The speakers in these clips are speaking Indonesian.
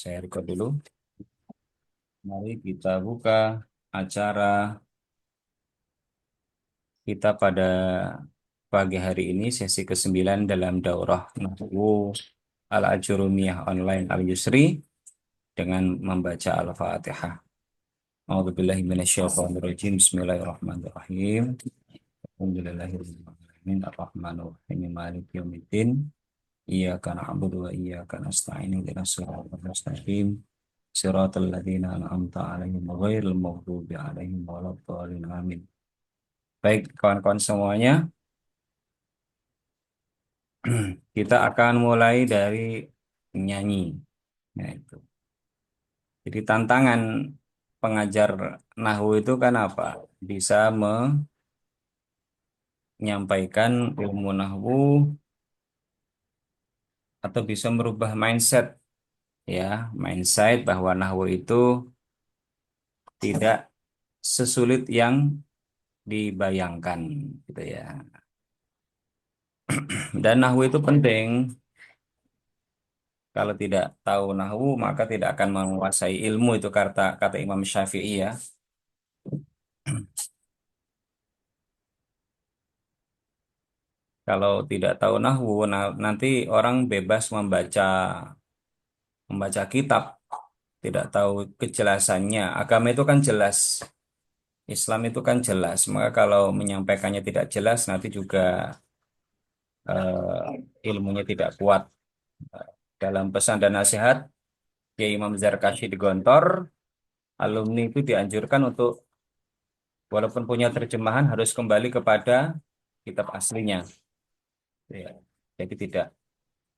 Saya record dulu. Mari kita buka acara kita pada pagi hari ini, sesi ke-9 dalam daurah Nahwu Al-Ajurumiyah Online Al-Yusri dengan membaca Al-Fatihah. A'udzubillahi minasyaitonirrajim. Bismillahirrahmanirrahim. Alhamdulillahirrahmanirrahim. Ar-Rahmanirrahim. Maliki yaumiddin. Iyyaka na'budu wa iyyaka nasta'in. Ihdinas siratal mustaqim. Siratal ladzina an'amta 'alaihim ghairil maghdubi 'alaihim waladdallin. Amin. Baik, kawan-kawan semuanya, kita akan mulai dari nyanyi. Nah, itu. Jadi tantangan pengajar nahwu itu kan apa? Bisa menyampaikan ilmu nahwu atau bisa merubah mindset, ya, mindset bahwa nahwu itu tidak sesulit yang dibayangkan, gitu ya. Dan nahwu itu penting. Kalau tidak tahu nahwu, maka tidak akan menguasai ilmu, itu kata kata Imam Syafi'i, ya. Kalau tidak tahu nahwu, nanti orang bebas membaca kitab, tidak tahu kejelasannya. Agama itu kan jelas, Islam itu kan jelas. Maka kalau menyampaikannya tidak jelas, nanti juga ilmunya tidak kuat. Dalam pesan dan nasihat Kiai Imam Zarkashi di Gontor, alumni itu dianjurkan untuk walaupun punya terjemahan harus kembali kepada kitab aslinya. Ya. Jadi tidak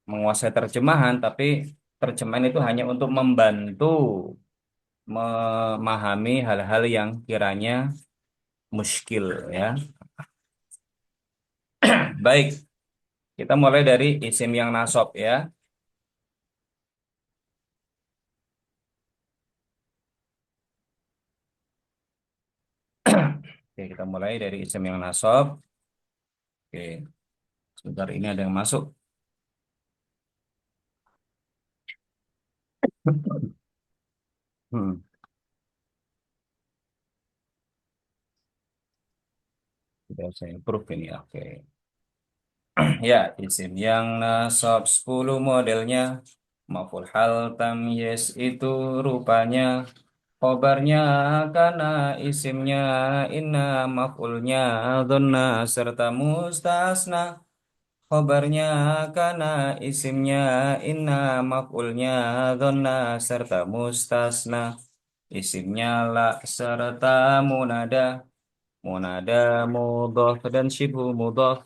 menguasai terjemahan, tapi terjemahan itu hanya untuk membantu memahami hal-hal yang kiranya muskil, ya. Baik, kita mulai dari isim yang nasab, ya. Oke, kita mulai dari isim yang nasab. Oke, sebentar ini ada yang masuk. Hmm, sudah saya approve ini. Oke. Ya, isim yang nasab 10 modelnya. Maf'ul hal tamyiz itu rupanya. Khobarnya kana, isimnya inna, maf'ulnya dhanna serta mustasna. Khobarnya kana, isimnya inna, maf'ulnya dhanna serta mustasna. Isimnya la serta munada. Munada mudhaf dan syibhu mudhaf.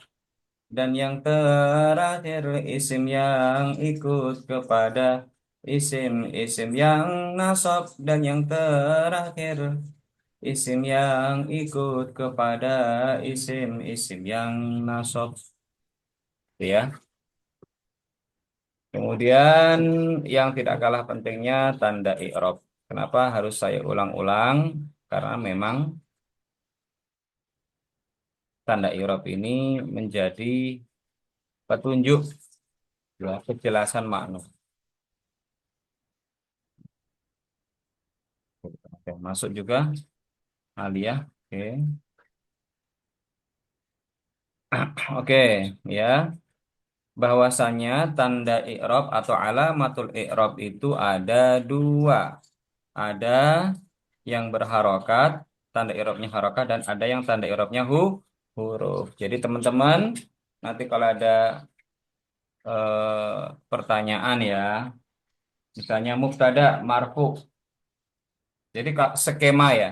Dan yang terakhir isim yang ikut kepada isim yang nasab. Dan yang terakhir isim yang ikut kepada isim yang nasab, ya. Kemudian yang tidak kalah pentingnya tanda i'rab. Kenapa harus saya ulang-ulang? Karena memang tanda i'rab ini menjadi petunjuk, ya, kejelasan makna. Oke, masuk juga Alia. Oke. Oke, ya. Bahwasanya tanda i'rab atau alamatul i'rab itu ada dua. Ada yang berharokat, tanda i'rabnya harokat, dan ada yang tanda i'rabnya huruf. Jadi teman-teman, nanti kalau ada pertanyaan, ya, misalnya mubtada marfu. Jadi skema, ya.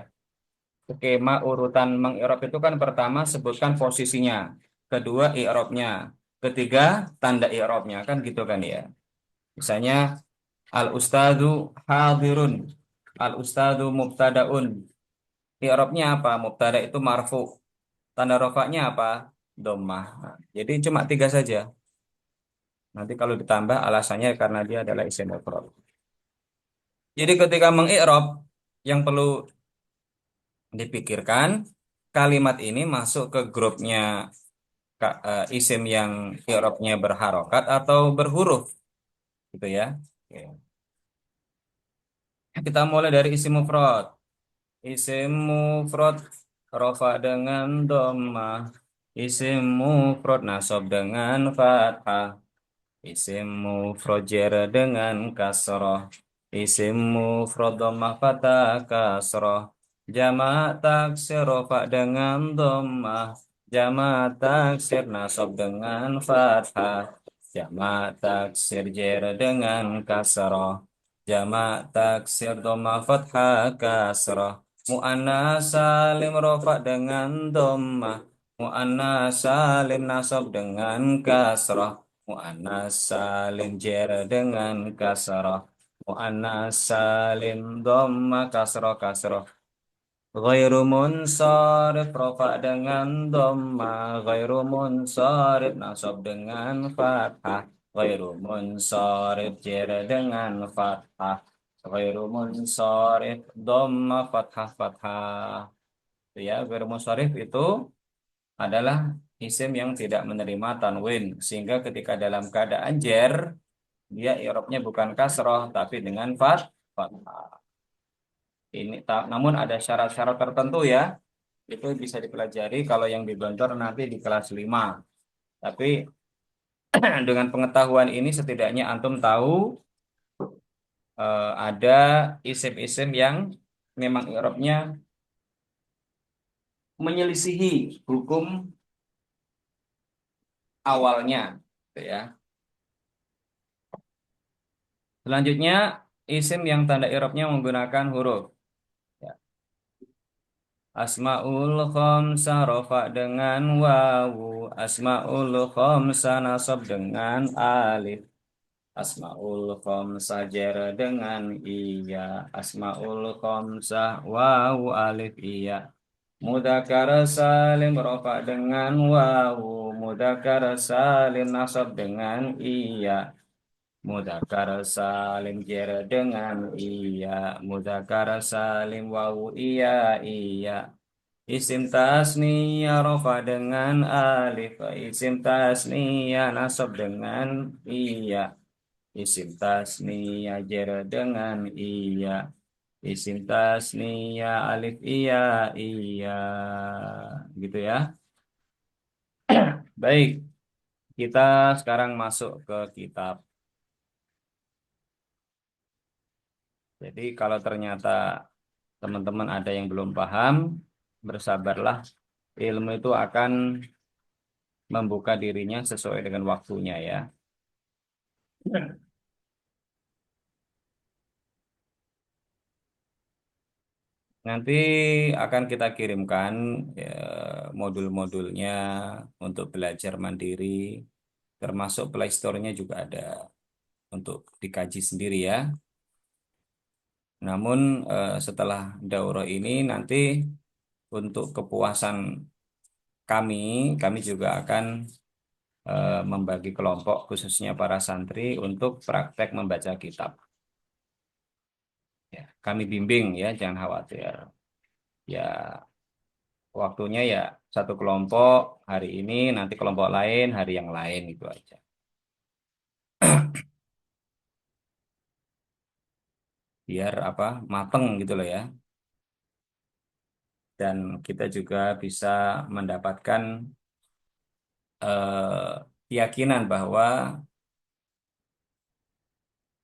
Skema urutan mengi'rab itu kan pertama sebutkan posisinya, kedua i'rabnya, ketiga tanda i'rabnya, kan gitu kan, ya. Misalnya al ustadu hadirun, al ustadu mubtadaun. I'rabnya apa? Mubtada itu marfu. Tanda rofaknya apa? Dhammah. Nah, jadi cuma tiga saja. Nanti kalau ditambah alasannya karena dia adalah isim mufrad. Jadi ketika mengi'rab yang perlu dipikirkan, kalimat ini masuk ke grupnya isim yang i'rabnya berharokat atau berhuruf, gitu, ya. Oke. Kita mulai dari isim mufrad. Isim mufrad rofa dengan dhammah. Isim mufrad nasab dengan fathah. Isim mufrad jar dengan kasrah. Isim mufrad dhammah fathah kasrah. Jamak taksir rofa dengan dhammah. Jamak taksir nasab dengan fathah. Jamak taksir jar dengan kasrah. Jamak taksir dhammah fathah kasrah. Muannas salim rofa dengan dhammah. Muannas salim nasab dengan kasrah. Mu'annas salim jar dengan kasrah. Mu'annas salim dhamma kasrah kasrah. Ghairu munsharif rafa dengan dhamma. Ghairu munsharif nasab dengan fathah. Ghairu munsharif jar dengan fathah. Ghairu munsharif dhamma fathah fathah. Itu ya, ghairu munsharif itu adalah isim yang tidak menerima tanwin, sehingga ketika dalam keadaan jer dia i'rabnya bukan kasroh tapi dengan fathah. Ini namun ada syarat-syarat tertentu ya, itu bisa dipelajari kalau yang di Gontor nanti di kelas 5. Tapi dengan pengetahuan ini setidaknya antum tahu ada isim-isim yang memang i'rabnya menyelisihi hukum awalnya, gitu ya. Selanjutnya isim yang tanda i'rabnya menggunakan huruf. Ya. Asmaul khamsah rofa dengan wawu. Asmaul khamsah nasab dengan alif. Asmaul khamsah jar dengan iya. Asmaul khamsah wawu alif iya. Mudzakkar salim rofa dengan wawu. Mudzakkar salim nasab dengan iya. Mudzakkar salim jar dengan iya. Mudzakkar salim wawu iya iya. Isim tasniyah rofa dengan alif. Isim tasniyah nasab dengan iya. Isim tasniyah jar dengan iya. Isim tasniyah alif iya iya. Gitu ya. Baik, kita sekarang masuk ke kitab. Jadi kalau ternyata teman-teman ada yang belum paham, bersabarlah. Ilmu itu akan membuka dirinya sesuai dengan waktunya ya. Nanti akan kita kirimkan ya, modul-modulnya untuk belajar mandiri, termasuk Play Store-nya juga ada untuk dikaji sendiri ya. Namun setelah daurah ini nanti untuk kepuasan kami, kami juga akan membagi kelompok khususnya para santri untuk praktek membaca kitab. Ya, kami bimbing ya, jangan khawatir. Ya, waktunya ya satu kelompok hari ini, nanti kelompok lain hari yang lain itu aja. Biar apa mateng gitu loh ya. Dan kita juga bisa mendapatkan keyakinan bahwa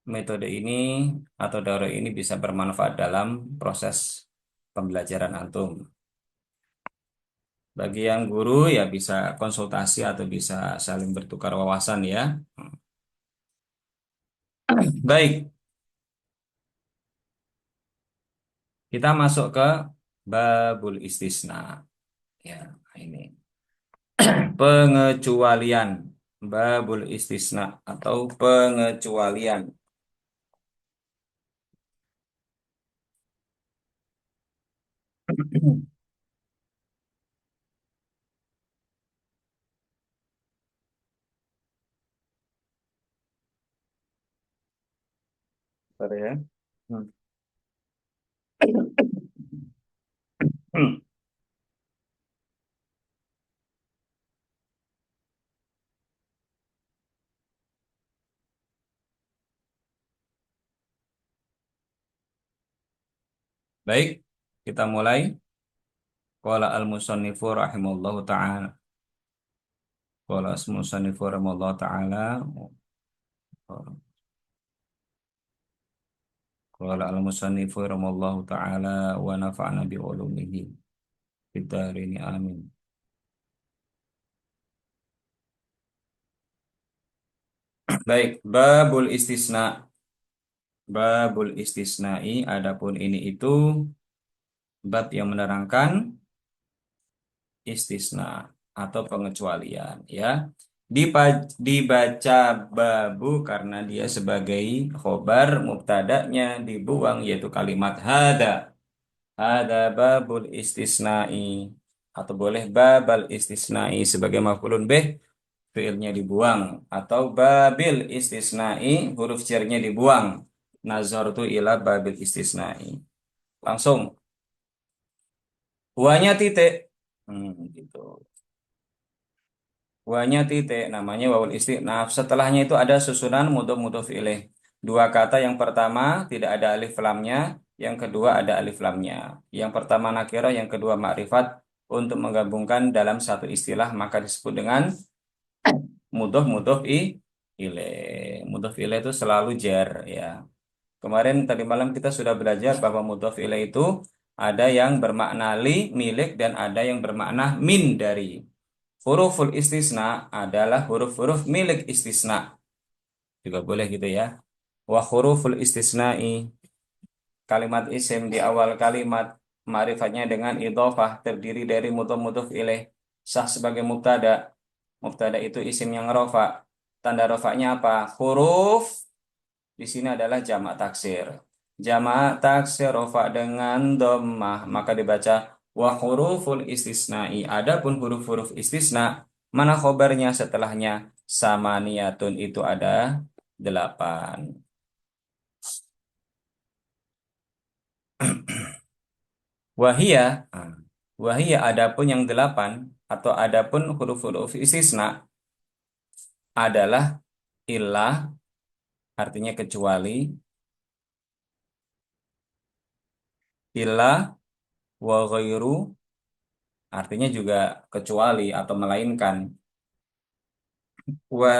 metode ini atau daurah ini bisa bermanfaat dalam proses pembelajaran antum. Bagi yang guru ya bisa konsultasi atau bisa saling bertukar wawasan ya. Baik, kita masuk ke babul istisna. Ya, ini pengecualian. Babul istisna atau pengecualian. Bentar ya. Hmm. Baik, kita mulai. Qala al-musannifu rahimallahu ta'ala. Qala al-musannifu rahimallahu ta'ala. Qala al-musannifu rahimallahu ta'ala wa nafa'na bi ulumihi fid dharain amin. Baik, babul istisna. Babul istisnai, adapun ini itu bab yang menerangkan istisna atau pengecualian ya. Dibaca babu karena dia sebagai khobar, mubtada'nya dibuang yaitu kalimat hada. Hada babul istisnai, atau boleh babal istisnai sebagai maf'ulun bih, fiilnya dibuang, atau babil istisnai, huruf jarnya dibuang. Nazartu ila babil istisnai. Langsung wanya titik. Gitu. Wanya titik namanya wawul istinaf. Setelahnya itu ada susunan mudhof mudhof ilaih. Dua kata, yang pertama tidak ada alif lamnya, yang kedua ada alif lamnya. Yang pertama nakirah, yang kedua ma'rifat. Untuk menggabungkan dalam satu istilah maka disebut dengan mudhof mudhof ilaih. Mudhof ilaih itu selalu jar ya. Kemarin tadi malam kita sudah belajar bahwa mudhof ilaih itu ada yang bermakna li, milik, dan ada yang bermakna min, dari. Huruful istisna adalah huruf-huruf milik istisna. Juga boleh gitu ya. Wa huruful istisna'i, kalimat isim di awal kalimat, ma'rifatnya dengan idhofah, terdiri dari mudhof ilaih, sah sebagai mubtada. Mubtada itu isim yang rofa. Tanda rofanya apa? Huruf di sini adalah jamak taksir. Jamak taksir rofa dengan dhammah, maka dibaca wa huruful istisna'i. Adapun huruf-huruf istisna, mana khobarnya setelahnya? Samaniyatun, itu ada 8. Wahia, wahia adapun yang 8, atau adapun huruf-huruf istisna adalah illah, artinya kecuali, illah, wa ghairu, artinya juga kecuali atau melainkan, wa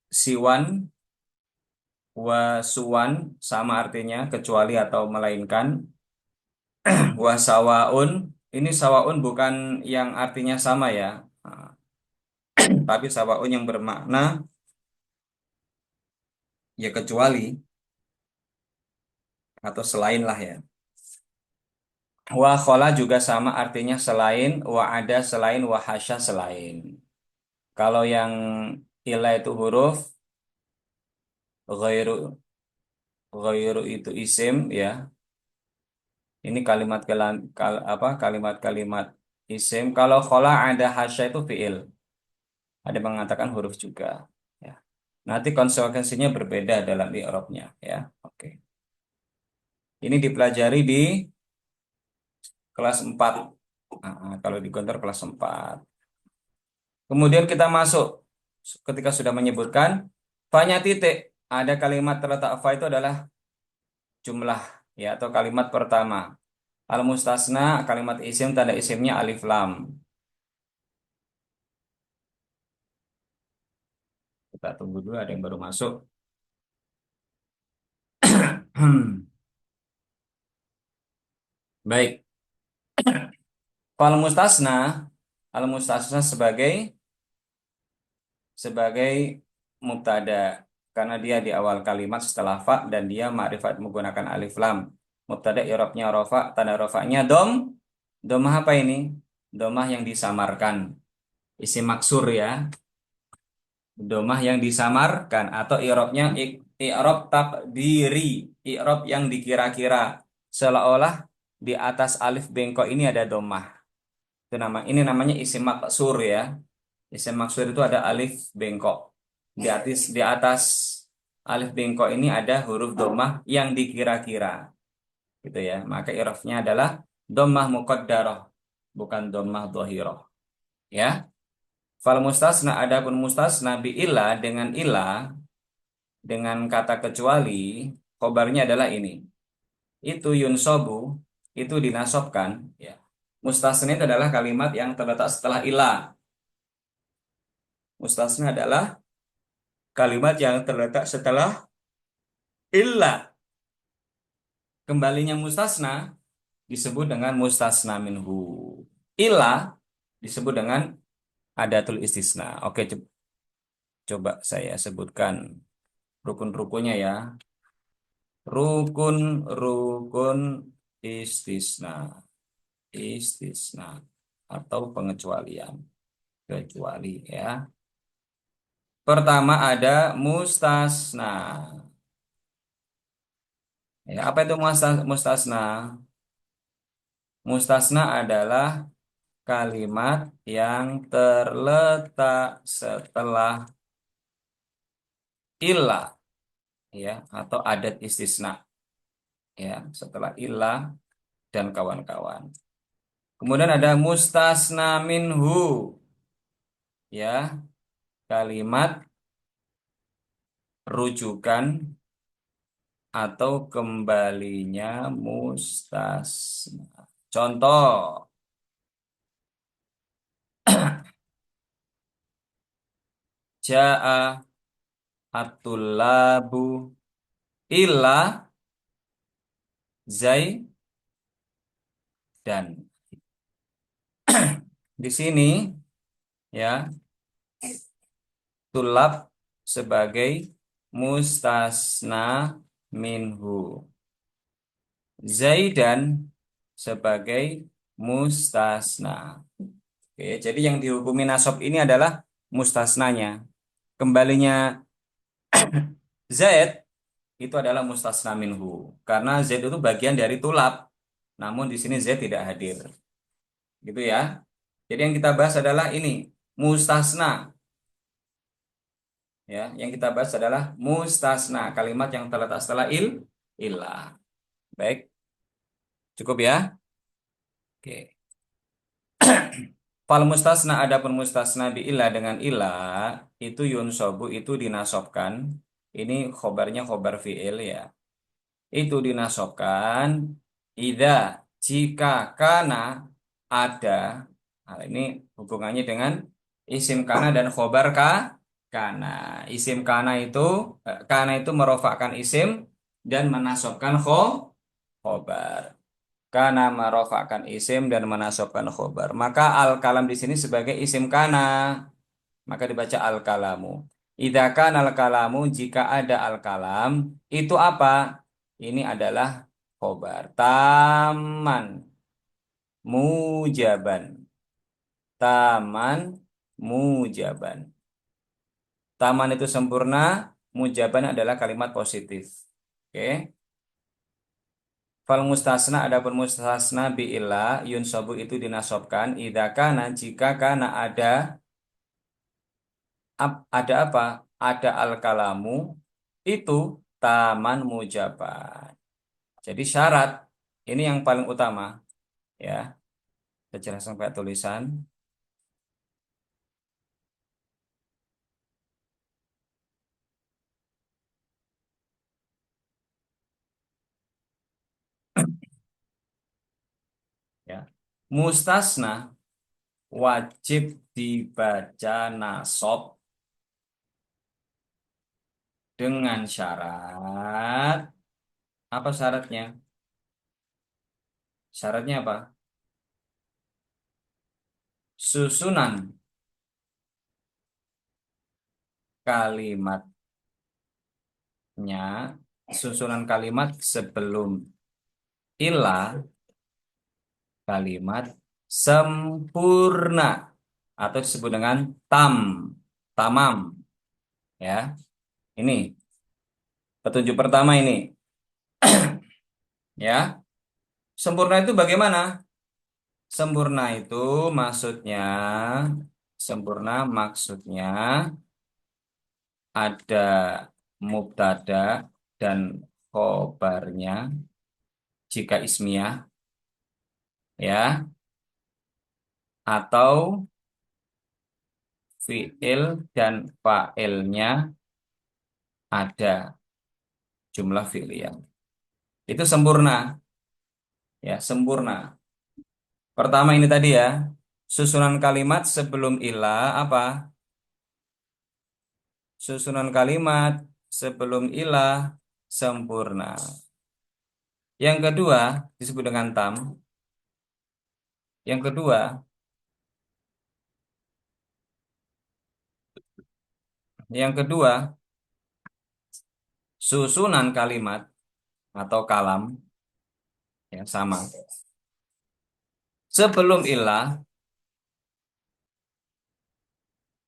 siwan, wa suwan, sama artinya kecuali atau melainkan, wa sawaun, ini sawaun bukan yang artinya sama ya. Nah, tapi sawaun yang bermakna ya kecuali atau selain lah ya. Wa khola juga sama artinya selain, wa ada selain, wa hasya selain. Kalau yang ila itu huruf, ghairu, ghairu itu isim ya. Ini kalimat-kalimat isim. Kalau khola ada hasya itu fiil. Ada yang mengatakan huruf juga ya. Nanti konsekuensinya berbeda dalam i'rabnya ya. Oke. Ini dipelajari di kelas 4. Kalau di Gontor kelas 4. Kemudian kita masuk ketika sudah menyebutkan fa-nya titik. Ada kalimat terletak fa itu adalah jumlah ya, atau kalimat pertama. Al-mustasna, kalimat isim, tanda isimnya alif lam. Kita tunggu dulu, ada yang baru masuk. Baik. Al-mustasna, al-mustasna sebagai mubtada karena dia di awal kalimat setelah fa, dan dia ma'rifat menggunakan alif lam. Mubtada i'rabnya rofa, tanda rofanya dom. Domah apa ini? Domah yang disamarkan. Isim maksur ya. Domah yang disamarkan, atau i'rabnya i'rab takdiri, i'rab yang dikira-kira, seolah-olah di atas alif bengkok ini ada domah. Ini namanya isim maksur ya. Isim maksur itu ada alif bengkok. Di atas alif bengkok ini ada huruf domah yang dikira-kira. Gitu ya. Maka i'rabnya adalah domah muqaddarah, bukan domah dhahirah. Ya. Fal mustasna, adapun mustasna bi illa, dengan illa, dengan kata kecuali, khobarnya adalah ini. Itu yunsobu, itu dinasobkan, ya. Mustasna itu adalah kalimat yang terletak setelah ilah. Mustasna adalah kalimat yang terletak setelah ilah. Kembalinya mustasna disebut dengan mustasna minhu. Ilah disebut dengan adatul istisna. Oke, coba saya sebutkan rukun-rukunnya ya. Rukun istisna, istisna atau pengecualian, kecuali ya. Pertama ada mustasna. Ya, apa itu mustasna? Mustasna adalah kalimat yang terletak setelah ilah, ya, atau adat istisna, ya, setelah ilah dan kawan-kawan. Kemudian ada mustasna minhu, ya, kalimat rujukan atau kembalinya mustasna. Contoh, ja'a at-tullabu ila dan di sini, ya, tulab sebagai mustasna minhu. Zaidan sebagai mustasna. Oke, jadi yang dihukumi nasab ini adalah mustasnanya. Kembalinya Zaid itu adalah mustasna minhu. Karena Zaid itu bagian dari tulab. Namun di sini Zaid tidak hadir. Gitu ya. Jadi yang kita bahas adalah ini, mustasna. Ya, yang kita bahas adalah mustasna, kalimat yang terletak setelah ilah. Baik, cukup ya. Oke. Fal mustasna, adapun mustasna bi ilah dengan ilah itu yunsobu itu dinasobkan. Ini khobarnya khobar fiil ya. Itu dinasobkan ida jika kana ada. Hal ini hubungannya dengan isim kana dan khobar kana. Isim kana itu merofakkan isim dan menasobkan khobar. Kana merofakkan isim dan menasobkan khobar. Maka al kalam di sini sebagai isim kana, maka dibaca al kalamu. Idza kana al kalamu, jika ada al kalam itu apa? Ini adalah khobar. Taman mujaban. Taman mujaban. Taman itu sempurna, mujaban adalah kalimat positif. Oke. Fal mustasna, adapun mustasna bi'ila yunsabu itu dinasobkan idza kana jika kana ada apa? Ada al kalamu itu taman mujaban. Jadi syarat ini yang paling utama, ya. Kita jelaskan pakai tulisan, ya. Mustasna wajib dibaca nasab dengan syarat, apa syaratnya? Syaratnya apa? Susunan kalimatnya, susunan kalimat sebelum ilah, kalimat sempurna atau disebut dengan tamam, ya. Ini petunjuk pertama ini, ya. Sempurna itu bagaimana? Sempurna itu maksudnya, sempurna maksudnya ada mubtada dan khobarnya jika ismiyah, ya, atau fiil dan fa'ilnya ada jumlah fi'liyah. Itu sempurna. Ya, sempurna. Pertama ini tadi ya, susunan kalimat sebelum ilah apa? Susunan kalimat sebelum ilah sempurna. Yang kedua disebut dengan tam. Yang kedua, yang kedua, susunan kalimat atau kalam yang sama. Sebelum ilah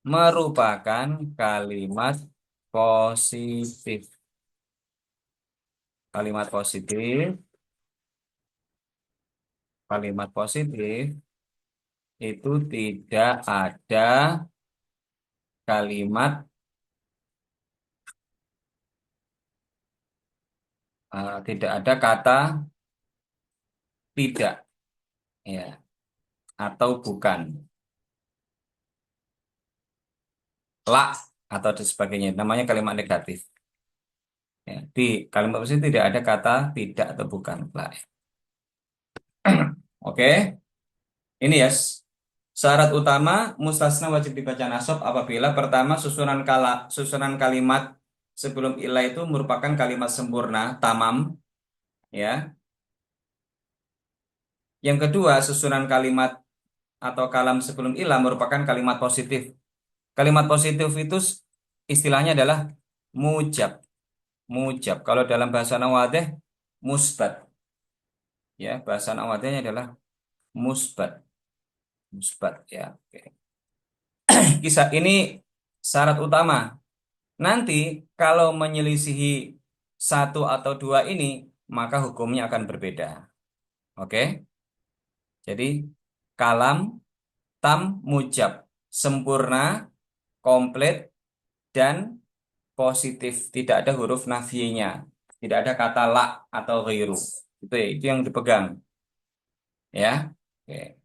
merupakan kalimat positif. Kalimat positif, kalimat positif itu tidak ada kalimat tidak ada kata tidak ya atau bukan, la atau dan sebagainya. Namanya kalimat negatif. Ya, di kalimat positif tidak ada kata tidak atau bukan. La. Oke, ini ya. Syarat utama mustasna wajib dibaca nasab apabila pertama susunan kalimat sebelum ilah itu merupakan kalimat sempurna, tamam, ya. Yang kedua, susunan kalimat atau kalam sebelum ilah merupakan kalimat positif. Kalimat positif itu istilahnya adalah mujab, mujab. Kalau dalam bahasa Nawadeh, musbat, ya. Bahasa Nawadehnya adalah musbat, musbat, ya. Oke. Kisah ini syarat utama. Nanti kalau menyelisihi satu atau dua ini, maka hukumnya akan berbeda. Oke? Jadi kalam, tam, mujab, sempurna, komplit, dan positif. Tidak ada huruf nafinya. Tidak ada kata la atau ghairu. Itu ya, itu yang dipegang. Ya. Oke.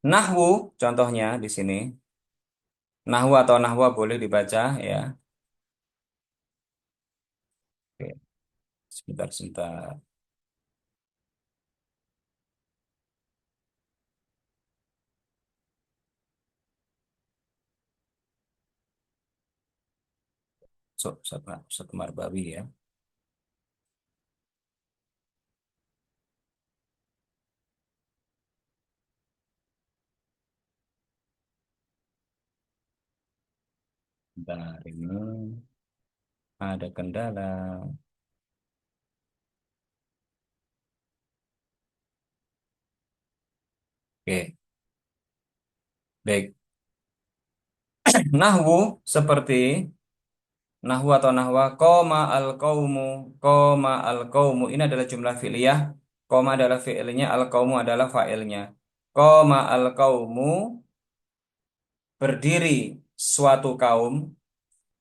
Nahwu contohnya di sini. Nahwu atau nahwa boleh dibaca ya. Oke. Sebentar, sebentar. Satu Marbawi ya. Bentar, ini ada kendala. Oke, baik. Nahwu seperti nahwu atau nahwa koma al qaumu ini adalah jumlah fi'liyah, koma adalah fi'ilnya, al qaumu adalah fa'ilnya. Koma al qaumu berdiri suatu kaum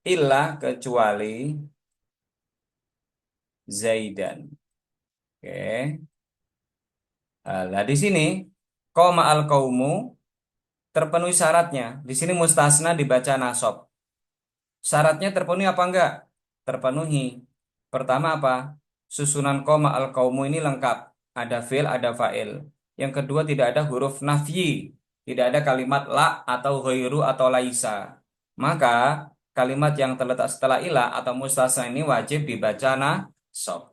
illa kecuali Zaidan. Oke. Nah, di sini koma al qaumu terpenuhi syaratnya. Di sini mustasna dibaca nasab. Syaratnya terpenuhi apa enggak? Terpenuhi. Pertama apa? Susunan koma al qaumu ini lengkap. Ada fil, ada fa'il. Yang kedua tidak ada huruf nafyi. Tidak ada kalimat la atau ghairu atau laisa. Maka kalimat yang terletak setelah ilah atau mustasna ini wajib dibaca nasab.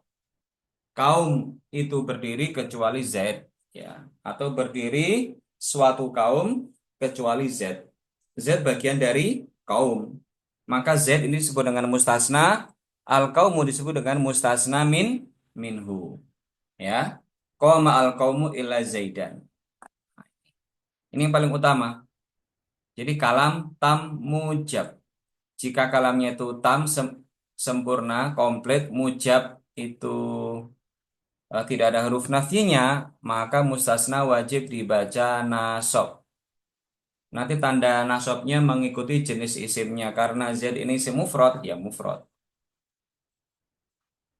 Kaum itu berdiri kecuali Z, ya, atau berdiri suatu kaum kecuali Z. Z bagian dari kaum. Maka Z ini disebut dengan mustasna, al kaumu disebut dengan mustasna minhu, ya. Qoma al kaumu illa Zaidan. Ini yang paling utama. Jadi kalam tam mujab. Jika kalamnya itu tam sempurna, komplit, mujab itu tidak ada huruf nafinya, maka mustasna wajib dibaca nasab. Nanti tanda nasabnya mengikuti jenis isimnya karena Z ini isim mufrad, ya mufrad.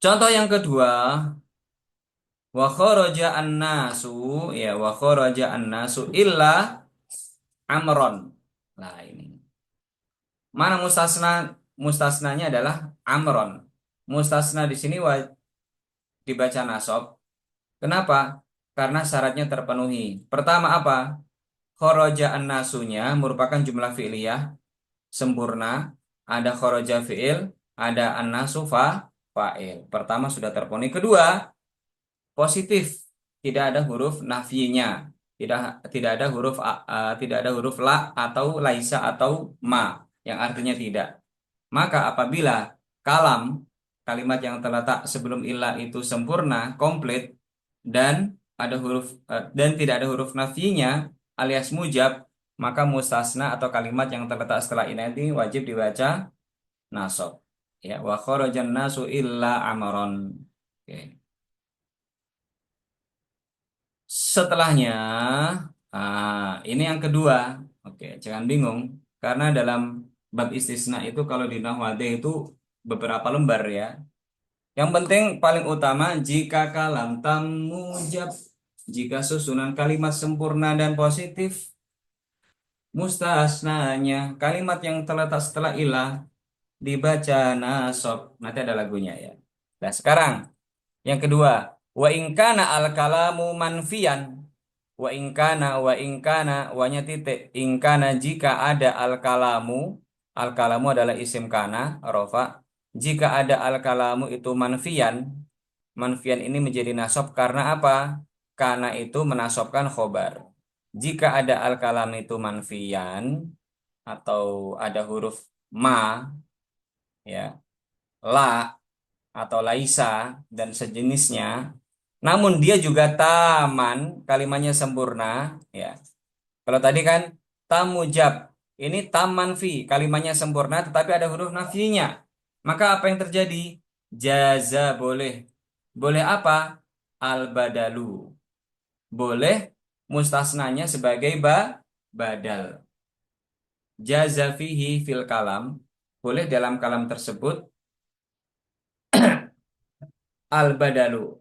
Contoh yang kedua, wa kharaja an-nasu, ya wa kharaja an-nasu illa amron. Nah, ini. Mana mustasna? Mustasnanya adalah amron. mustasna di sini dibaca nasab. Kenapa? Karena syaratnya terpenuhi. Pertama apa? Kharaja an-nasunya merupakan jumlah fi'liyah sempurna. Ada kharaja fi'il, ada an-nasu fa'il. Pertama sudah terpenuhi. Kedua, positif. Tidak ada huruf nafinya. Tidak tidak ada huruf tidak ada huruf la atau laisa atau ma yang artinya tidak. Maka apabila kalam kalimat yang terletak sebelum ilah itu sempurna, komplit dan ada huruf dan tidak ada huruf nafinya alias mujab, maka mustasna atau kalimat yang terletak setelah ini nanti wajib dibaca nasab. Ya, wa kharajan nasu illa amaron. Oke. Setelahnya, ini yang kedua. Oke, jangan bingung karena dalam bab istisna itu kalau di Nahwate itu beberapa lembar ya. Yang penting paling utama jika kalam tamujab, jika susunan kalimat sempurna dan positif, mustasnanya kalimat yang terletak setelah ilah dibaca nasab. Nanti ada lagunya ya. Nah, sekarang yang kedua, wa ingkana al kalamu manfian. Wa ingkana wanya titik ingkana jika ada al kalamu adalah isim kana rofa, jika ada al kalamu itu manfian. Manfian ini menjadi nasab karena apa? Karena itu menasobkan khobar. Jika ada al kalam itu manfian atau ada huruf ma, ya, la atau laisa dan sejenisnya, namun dia juga taman, kalimatnya sempurna, ya. Kalau tadi kan tamujab, ini taman fi, kalimatnya sempurna tetapi ada huruf nafinya. Maka apa yang terjadi? Jaza boleh. Boleh apa? Al-badalu. Boleh mustasnanya sebagai badal. Jaza fihi fil kalam. Boleh dalam kalam tersebut al-badalu.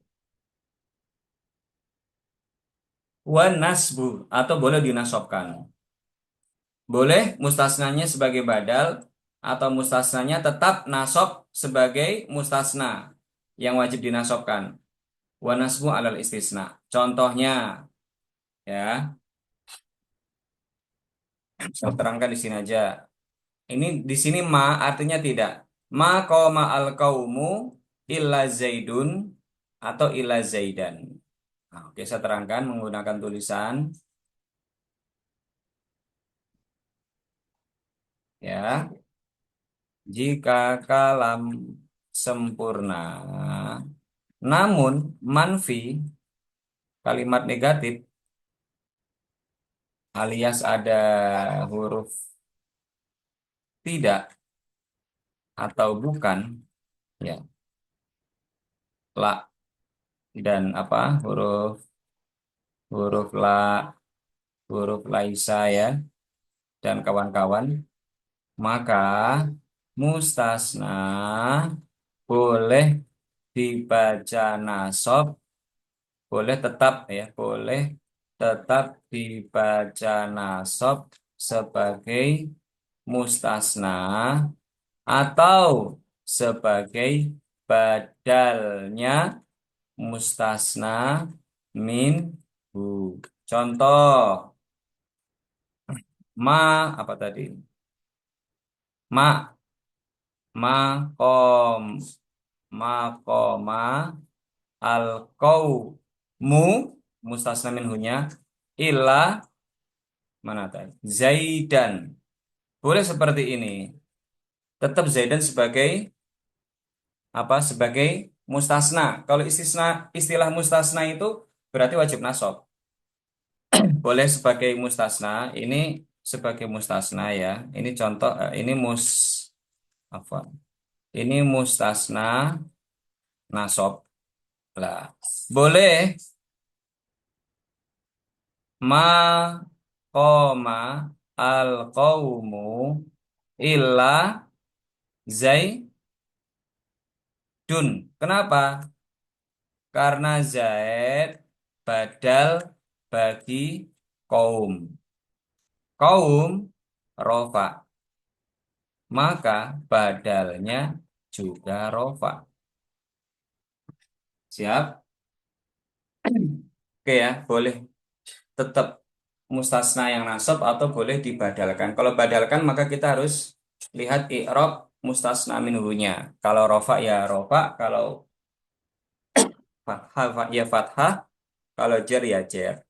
Wa nasbu atau boleh dinasobkan. Boleh mustasnanya sebagai badal atau mustasnanya tetap nasab sebagai mustasna yang wajib dinasobkan. Wa nasbu alal istisna. Contohnya ya, saya terangkan di sini aja. Ini di sini ma artinya tidak. Ma qoma al qaumu illa zaidun atau illa zaidan. Nah, oke, saya terangkan menggunakan tulisan ya. Jika kalam sempurna, namun manfi kalimat negatif alias ada huruf tidak atau bukan, ya, la dan apa huruf huruf la, huruf laisa ya dan kawan-kawan, maka mustasna boleh dibaca nasab, boleh tetap ya, boleh tetap dibaca nasab sebagai mustasna atau sebagai badalnya mustasna minhu. Contoh, ma apa tadi? Ma makom makoma al mu mustasna minhunya illa mana tadi? Zaidan. Boleh seperti ini. Tetap Zaidan sebagai apa? Sebagai mustasna. Kalau istilah mustasna itu berarti wajib nasab. Boleh sebagai mustasna. Ini sebagai mustasna ya. Ini contoh ini apa? Ini mustasna nasab lah. Boleh ma koma al qaumu illa zaidun. Kenapa? Karena Zaid badal bagi kaum. Kaum rofa. Maka badalnya juga rofa. Siap? Oke ya, boleh tetap mustasna yang nasab atau boleh dibadalkan. Kalau badalkan maka kita harus lihat i'rab mustasna minhunya. Kalau rofa ya rofa, kalau fathah ya fathah, kalau jer ya jer.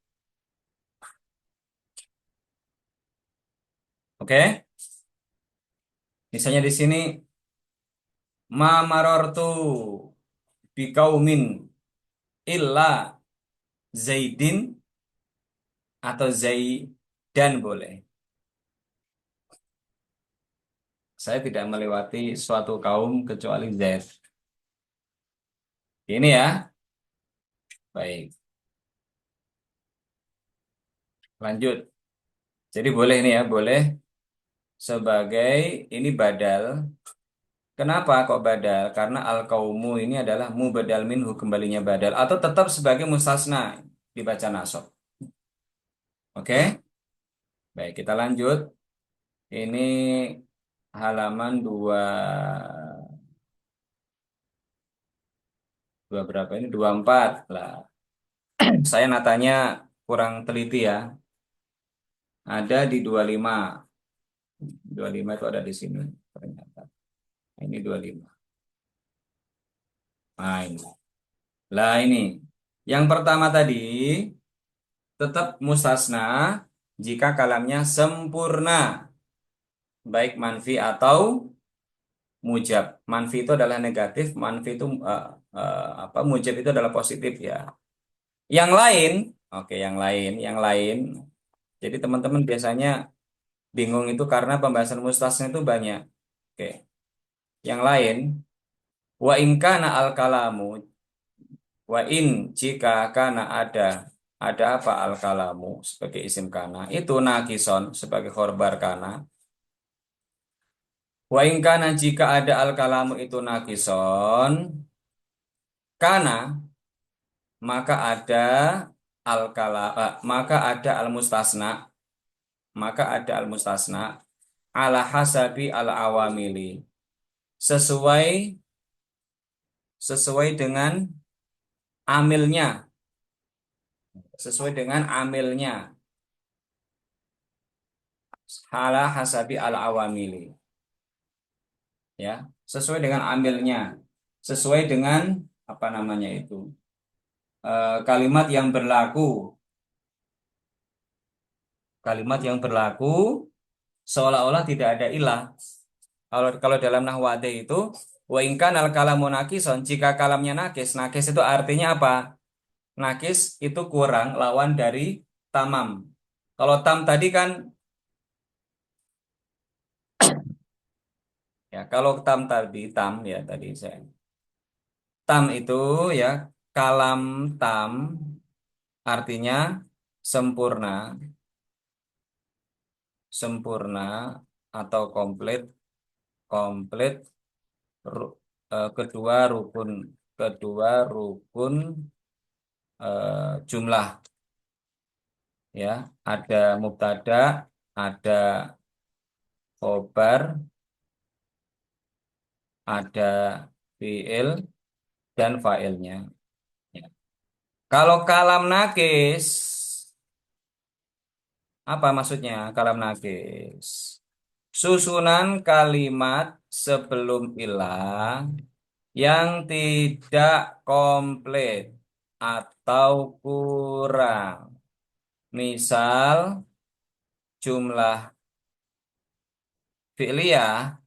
Oke? Misalnya di sini ma marortu bikaumin illa Zaidin atau Zaidan boleh. Saya tidak melewati suatu kaum kecuali Zaid. Ini ya. Baik, lanjut. Jadi boleh nih ya, boleh sebagai ini badal. Kenapa kok badal? Karena al kaumu ini adalah mu badal minhu kembalinya badal atau tetap sebagai mustasna dibaca nasab. Oke? Baik, kita lanjut. Ini halaman dua berapa ini? 24 lah. Saya natanya kurang teliti ya. Ada di 25. 25 itu ada di sini ternyata. Ini 25. Nah, ini. Lah ini. Yang pertama tadi tetap mustasna jika kalamnya sempurna, baik manfi atau mujab. Manfi itu adalah negatif, manfi itu mujab itu adalah positif ya. Yang lain, oke, yang lain. Jadi teman-teman biasanya bingung itu karena pembahasan mustasna itu banyak. Oke, yang lain, wa in kana al kalamu, wa in jika kana ada apa al kalamu sebagai isim kana itu nakison sebagai khorbar kana. Wa in kana jika ada al kalamu itu nakison kana maka ada maka ada al mustasna ala hasabi al awamili sesuai sesuai dengan amilnya sesuai dengan amilnya ala hasabi al awamili ya sesuai dengan amilnya sesuai dengan apa namanya itu kalimat yang berlaku seolah-olah tidak ada ilah. Kalau dalam nahwade itu wa in kanal kalamu nakison, jika kalamnya nakis, nakis itu artinya apa? Nakis itu kurang lawan dari tamam. Kalau tam tadi kan ya kalau tam ya tadi saya. Tam itu ya kalam tam artinya sempurna, sempurna atau komplit, komplit kedua rukun jumlah ya ada mubtada ada khobar ada fiil dan fa'ilnya ya. Kalau kalam nakis apa maksudnya kalam nakis susunan kalimat sebelum ilah yang tidak komplit atau kurang misal jumlah fi'liyah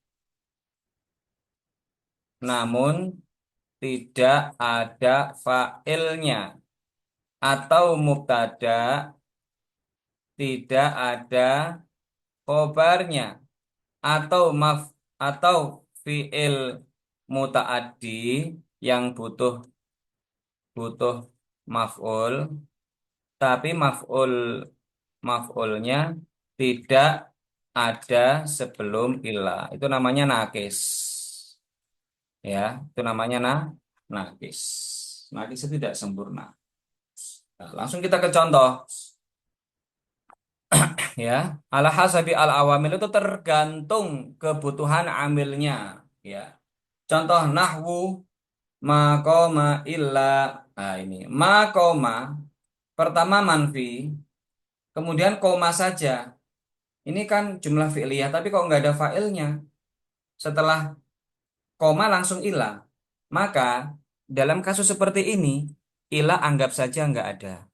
namun tidak ada fa'ilnya atau mubtada tidak ada khobarnya atau atau fi'il mutaaddi yang butuh butuh maf'ul tapi maf'ulnya tidak ada sebelum ilah itu namanya nakis ya itu namanya nakis nakis itu tidak sempurna. Nah, langsung kita ke contoh ya. Ala hasabi al awamil itu tergantung kebutuhan amilnya ya. Contoh nahwu Makoma illa. Nah ini. Makoma. Pertama manfi. Kemudian koma saja. Ini kan jumlah fi'liyah. Tapi kok nggak ada fa'ilnya. Setelah koma langsung ila. Maka dalam kasus seperti ini. Ila anggap saja nggak ada.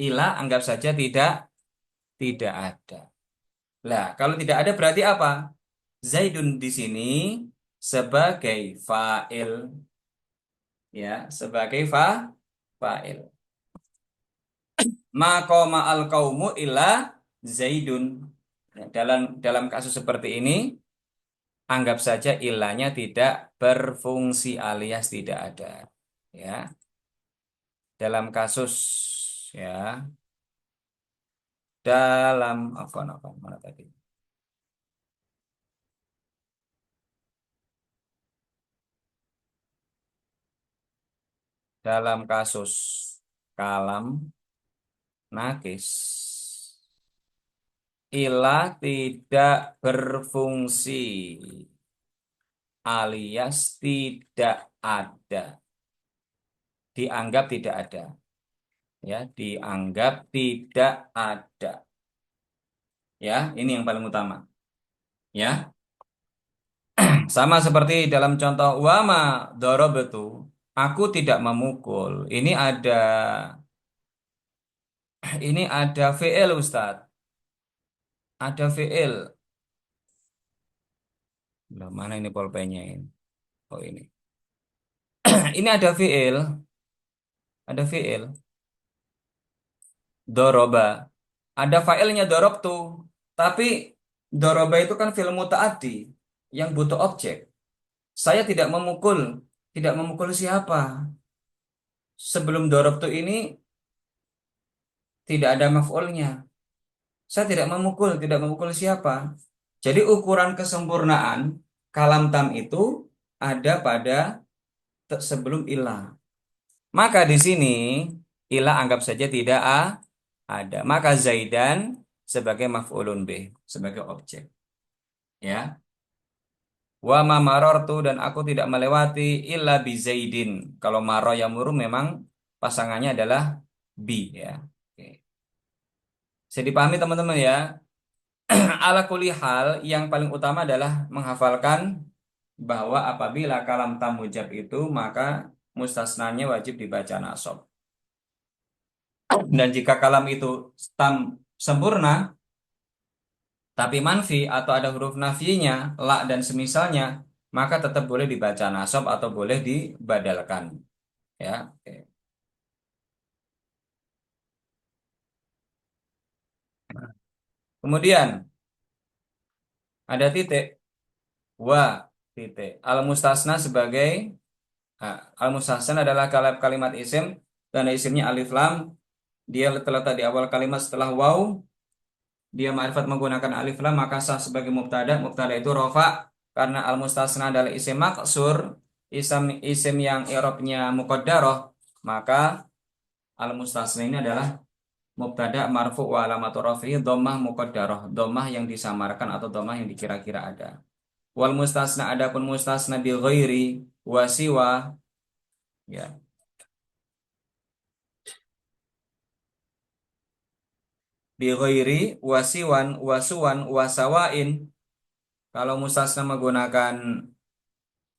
Ila anggap saja tidak ada. Lah, kalau tidak ada berarti apa? Zaidun di sini sebagai fa'il, ya, sebagai fa'il. Maqama al qaumu illa Zaidun. Ya, dalam kasus seperti ini anggap saja ilahnya tidak berfungsi alias tidak ada. Ya, dalam kasus ya, dalam apa mana tadi? Dalam kasus kalam nakis. Ilah tidak berfungsi alias tidak ada. Dianggap tidak ada. Ya, dianggap tidak ada. Ya, ini yang paling utama. Ya, sama seperti dalam contoh wama darabtu, aku tidak memukul. Ini ada fi'il Ustadz. Ada fi'il. Lah, mana ini pulpennya ini? Oh ini. Ini ada fi'il, ada fi'il. Doroba. Ada failnya dorob tuh. Tapi doroba itu kan film mutaati yang butuh objek. Saya tidak memukul. Tidak memukul siapa? Sebelum dorob tuh ini tidak ada maf'ulnya. Saya tidak memukul siapa? Jadi ukuran kesempurnaan kalam tam itu ada pada sebelum ilah. Maka di sini ilah anggap saja tidak ada. Maka Zaidan sebagai maf'ulun bih, sebagai objek. Ya. Wa ma marartu dan aku tidak melewati illa bi Zaidin. Kalau maro yamuru memang pasangannya adalah bi ya. Oke. Bisa dipahami teman-teman ya. Ala kulli hal yang paling utama adalah menghafalkan bahwa apabila kalam tamujab itu maka mustasnanya wajib dibaca nasab. Dan jika kalam itu tam sempurna tapi manfi atau ada huruf nafinya, la dan semisalnya, maka tetap boleh dibaca nasab atau boleh dibadalkan. Ya, oke. Kemudian ada titik wa titik. Al mustasna sebagai al mustasna adalah kalimat isim dan isimnya alif lam. Dia terletak di awal kalimat setelah waw. Dia ma'rifat menggunakan alif lam maka sah sebagai mubtada. Mubtada itu rofa karena al mustasna adalah isim maksur, isim yang i'rabnya muqaddarah, maka al mustasna ini adalah mubtada marfu wa alamatu rafi'i dhammah muqaddarah, dhammah yang disamarkan atau dhammah yang dikira-kira ada. Wal mustasna adapun mustasna bi ghairi wa siwa, ya, bi ghairi wa siwan wa suwan wa sawain. Kalau mustasna menggunakan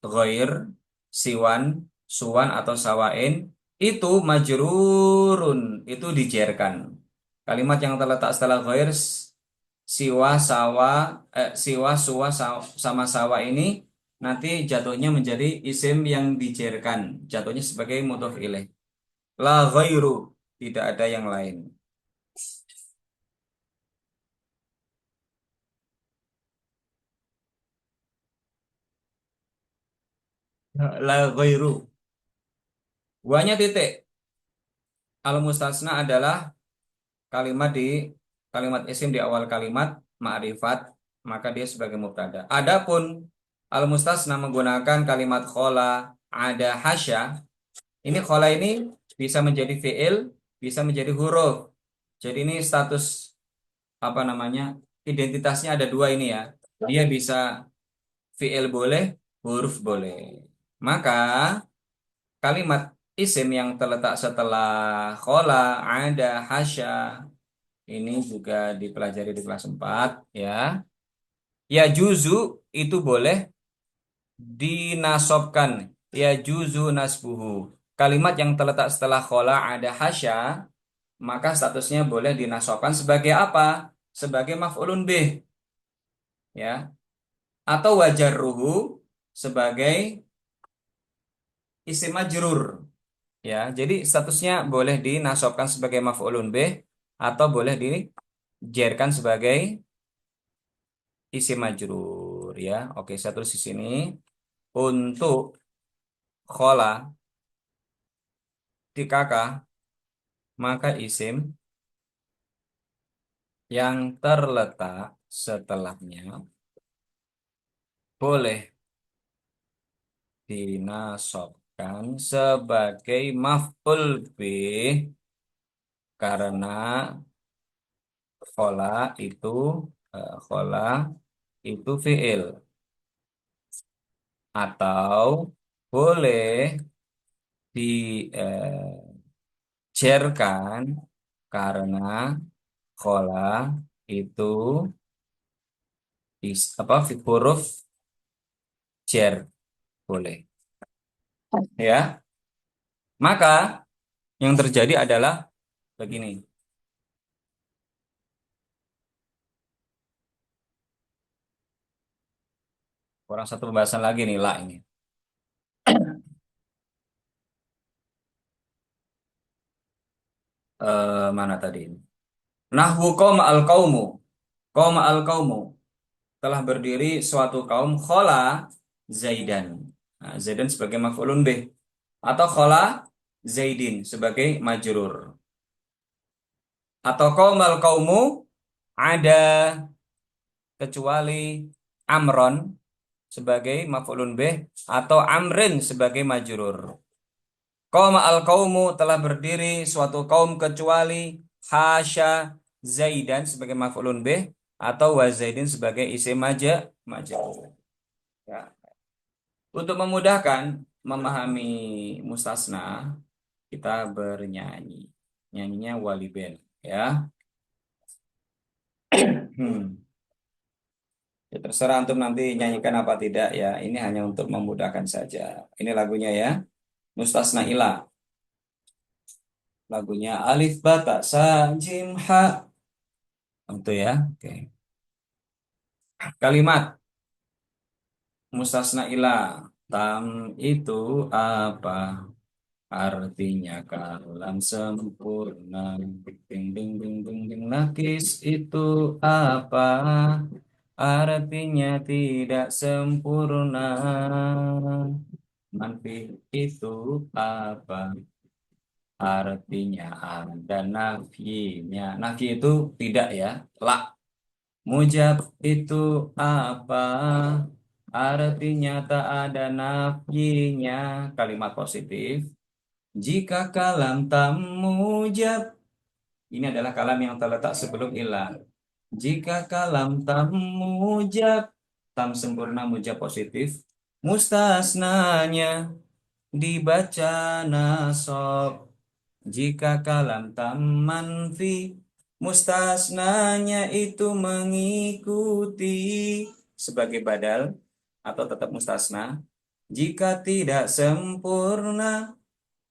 ghair, siwan, suwan atau sawain itu majrurun, itu dijerkan. Kalimat yang terletak setelah ghair siwa sawa siwa suwa sama sawa ini nanti jatuhnya menjadi isim yang dijerkan, jatuhnya sebagai mudhof ilaih. La ghairu, tidak ada yang lain. La ghairu. Wanya titik. Al mustasna adalah kalimat kalimat isim di awal kalimat ma'rifat, maka dia sebagai mubtada. Adapun al mustasna menggunakan kalimat khola, ada, hasya. Ini khola ini bisa menjadi fiil, bisa menjadi huruf. Jadi ini status apa namanya? Identitasnya ada dua ini ya. Dia bisa fiil boleh, huruf boleh. Maka kalimat isim yang terletak setelah khola, ada, hasya, ini juga dipelajari di kelas 4 ya. Ya juzu itu boleh dinasobkan. Ya juzu nasbuhu. Kalimat yang terletak setelah khola, ada, hasya, maka statusnya boleh dinasobkan sebagai apa? Sebagai maf'ulun bih, ya. Atau wajarruhu sebagai isim majrur, ya. Jadi statusnya boleh dinasobkan sebagai maf'ulun bih atau boleh dijerkan sebagai isim majrur, ya. Oke, saya tulis di sini untuk khola di kakak, maka isim yang terletak setelahnya boleh dinasobkan sebagai maf'ul bih karena khola itu khola itu fiil, atau boleh dijerkan karena khola itu apa huruf jer, boleh, ya. Maka yang terjadi adalah begini, kurang satu pembahasan lagi nih lah ini. Mana tadi ini? Nahwu qoma al qaumu. Qoma al qaumu, telah berdiri suatu kaum, khola Zaidan. Nah, Zaidan sebagai maf'ulun bih atau khola Zaidin sebagai majrur. Atau qaumal qaumu, ada kecuali Amron sebagai maf'ulun bih atau Amrin sebagai majrur. Qoma al qaumu, telah berdiri suatu kaum kecuali hasya Zaidan sebagai maf'ulun bih atau wa Zaidin sebagai isim majrur. Ya. Untuk memudahkan memahami mustasna, kita bernyanyi. Nyanyinya Wali Ben, ya. Hmm. Ya, terserah antum nanti nyanyikan apa tidak ya. Ini hanya untuk memudahkan saja. Ini lagunya ya. Mustasna ilah. Lagunya Alif Bata Sa Jim Ha. Itu ya. Oke. Kalimat mustasna ilah. Tam itu apa? Artinya kalam sempurna. Ding ding ding ding ding. Nakis itu apa? Artinya tidak sempurna. Manfi itu apa? Artinya ada nafinya. Nafi itu tidak ya. La. Mujab itu apa? Artinya tak ada nafinya. Kalimat positif. Jika kalam tam mujab, ini adalah kalam yang terletak sebelum ilah. Jika kalam tam mujab, tam sempurna mujab positif, mustasnanya dibaca nasab. Jika kalam tam manfi, mustasnanya itu mengikuti sebagai badal atau tetap mustasna. Jika tidak sempurna,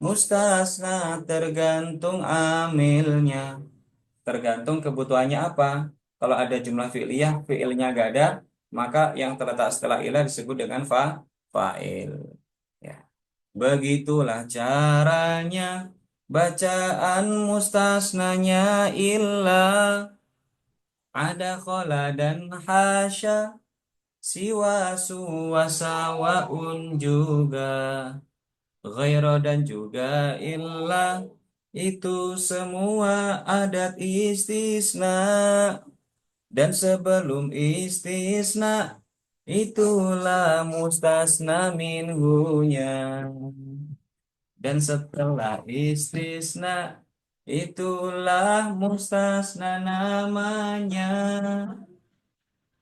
mustasna tergantung amilnya. Tergantung kebutuhannya apa. Kalau ada jumlah fi'liyah, fi'ilnya gak ada, maka yang terletak setelah ilah disebut dengan fa'il. Ya. Begitulah caranya bacaan mustasnanya ilah. Ada khola dan hasya, siwa suwa sawaun juga. Ghairo dan juga illah, itu semua adat istisna, dan sebelum istisna itulah mustasna minhunya, dan setelah istisna itulah mustasna namanya.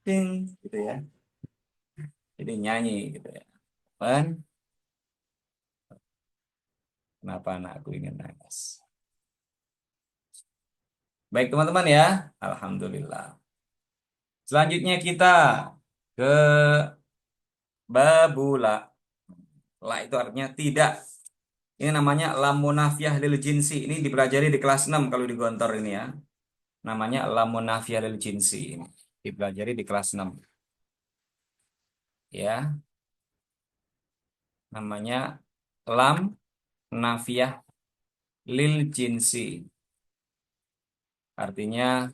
Ting, gitu ya. Jadi nyanyi gitu ya. Kan? Kenapa anakku ingin nangis? Baik teman-teman ya. Alhamdulillah. Selanjutnya kita ke babula. La itu artinya tidak. Ini namanya lam munafiyah lil jinsi. Ini dipelajari di kelas 6 kalau di Gontor ini ya. Namanya lam munafiyah lil jinsi. Ini dipelajari di kelas 6. Ya, namanya lam nafiyah lil jinsi. Artinya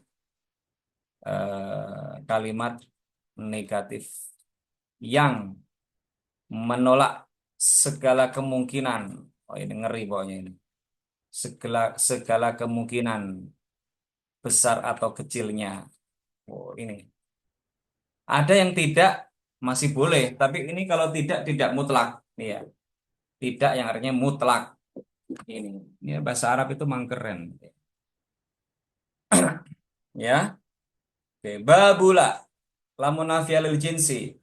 kalimat negatif yang menolak segala kemungkinan. Oh ini ngeri pokoknya ini. Segala segala kemungkinan besar atau kecilnya. Oh ini. Ada yang tidak masih boleh, tapi ini kalau tidak mutlak. Nih ya. Tidak yang artinya mutlak. Ini. Ini bahasa Arab itu mang keren. Ya. Oke, babula. Lamun nafiyah lil jinsi.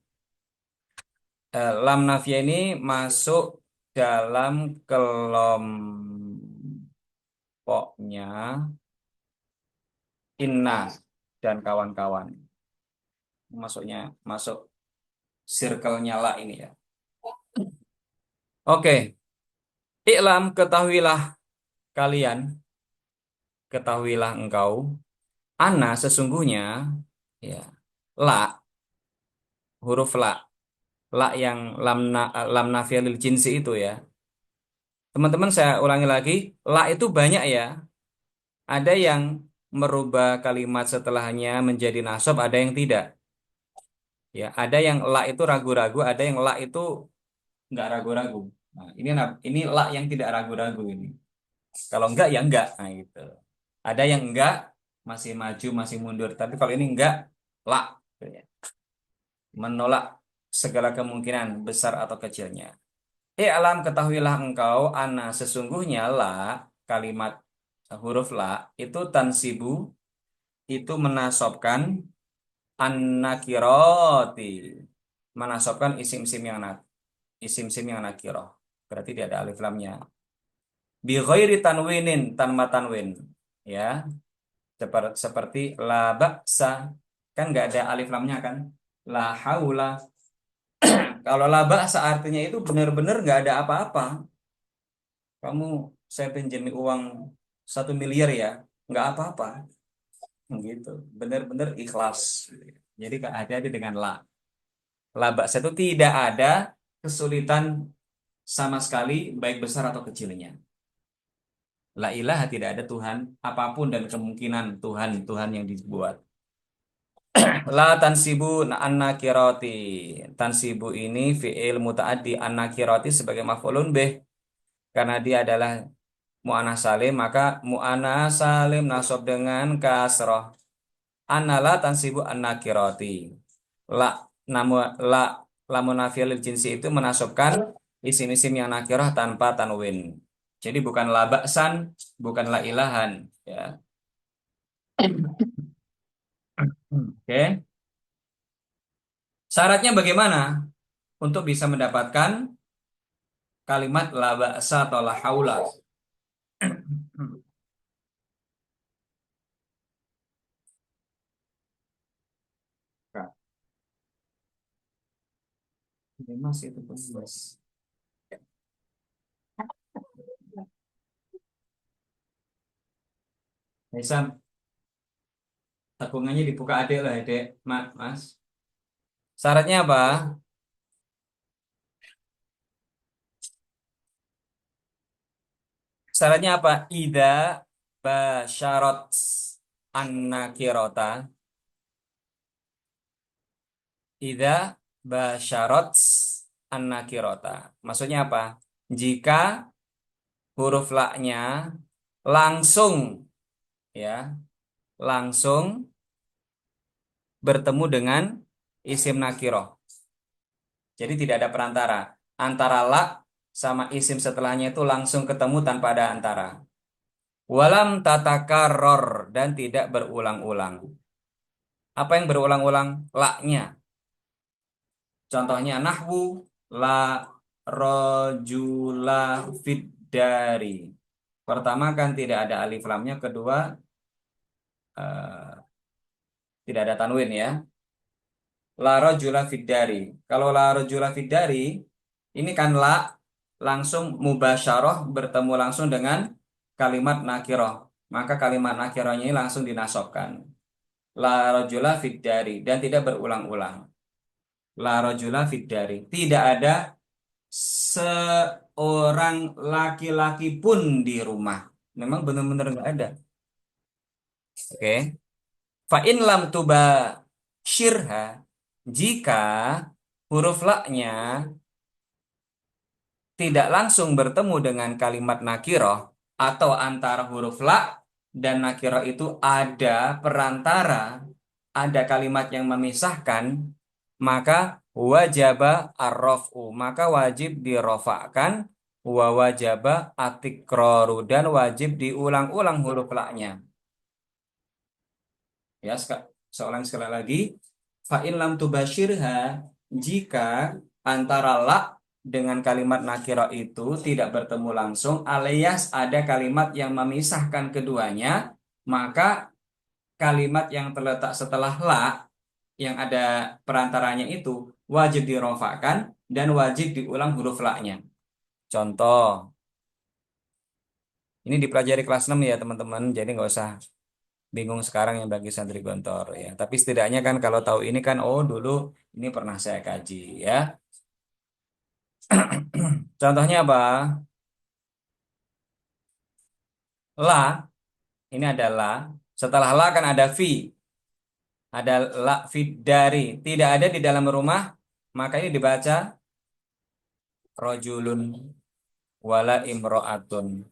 Lam nafiyah ini masuk dalam kelompoknya inna dan kawan-kawan. Masuk circle-nya la ini ya. Oke, iklam ketahuilah kalian, ketahuilah engkau, ana sesungguhnya ya, la huruf la yang lam nafiyah lil jinsi itu ya. Teman-teman saya ulangi lagi, la itu banyak ya. Ada yang merubah kalimat setelahnya menjadi nasab, ada yang tidak. Ya, ada yang la itu ragu-ragu, ada yang la itu nggak ragu-ragu. Nah, ini la yang tidak ragu-ragu ini. Kalau enggak ya enggak. Nah, gitu. Ada yang enggak masih maju, masih mundur. Tapi kalau ini enggak, la. Gitu ya. Menolak segala kemungkinan besar atau kecilnya. Alam ketahuilah engkau, ana sesungguhnya la, kalimat huruf la, itu tansibu, itu menasobkan an-nakiroti. Menasobkan isim-isim yang nakiroh. Berarti dia ada alif lamnya. Bi ghairi tanwinin, tanpa tanwin. Ya, seperti la ba'sa. Kan nggak ada alif lamnya kan? La haula. Kalau la ba'sa artinya itu benar-benar nggak ada apa-apa. Kamu saya pinjami uang 1 miliar ya, nggak apa-apa. Gitu. Benar-benar ikhlas. Jadi hati-hati dengan la. La ba'sa itu tidak ada kesulitan sama sekali, baik besar atau kecilnya. La ilaha tidak ada Tuhan apapun dan kemungkinan Tuhan yang dibuat. La tansibu an-nakirati. Tansibu ini fi'il muta'addi an-nakirati sebagai maf'ulun bih karena dia adalah mu'annas salim maka mu'annas salim nasab dengan kasroh. Anala tansibu an-nakirati. La namu la lamun nafiyil jinsi itu menasabkan isim-isim yang nakirah tanpa tanwin. Jadi bukan la ba'san, bukan la ilahan ya. Oke. Syaratnya bagaimana untuk bisa mendapatkan kalimat la ba'sa atau la haula? Ini Mas itu pun Mas. Nisam, tabungannya dibuka adik lah adik, Mas. Syaratnya apa? Syaratnya apa? Ida basyarat an-nakirota. Ida basyarat an-nakirota. Maksudnya apa? Jika huruf la-nya langsung ya, langsung bertemu dengan isim nakiroh. Jadi tidak ada perantara. Antara la sama isim setelahnya itu langsung ketemu tanpa ada antara. Walam tatakarror dan tidak berulang-ulang. Apa yang berulang-ulang? La-nya. Contohnya nahwu la rojula fit dari. Pertama kan tidak ada alif lamnya, kedua eh, tidak ada tanwin ya. La rajula fid dari. Kalau la rajula fid dari, ini kan la langsung mubasyarah bertemu langsung dengan kalimat nakiroh. Maka kalimat nakirohnya ini langsung dinasobkan. La rajula fid dari dan tidak berulang-ulang. La rajula fid dari. Tidak ada seorang laki-laki pun di rumah. Memang benar-benar nggak ada. Oke. Fa in lam tuba syirha, jika huruf la-nya tidak langsung bertemu dengan kalimat nakiroh atau antara huruf la dan nakiroh itu ada perantara, ada kalimat yang memisahkan, maka wajaba arrofu, maka wajib dirofakkan, wa wajaba atikroru, dan wajib diulang-ulang huruf la-nya. Ya, seorang sekali lagi, fa'in lam tubashirha, jika antara la dengan kalimat nakiro itu tidak bertemu langsung, alias ada kalimat yang memisahkan keduanya, maka kalimat yang terletak setelah la, yang ada perantaranya itu, wajib dirofakkan dan wajib diulang huruf la-nya. Contoh, ini dipelajari kelas 6 ya teman-teman, jadi nggak usah bingung sekarang yang bagi santri gontor ya. Tapi setidaknya kan kalau tahu ini kan, oh dulu ini pernah saya kaji ya. Contohnya apa? La, ini ada la. Setelah la kan ada fi. Ada la fi dari. Tidak ada di dalam rumah, maka ini dibaca rojulun wala imro'atun.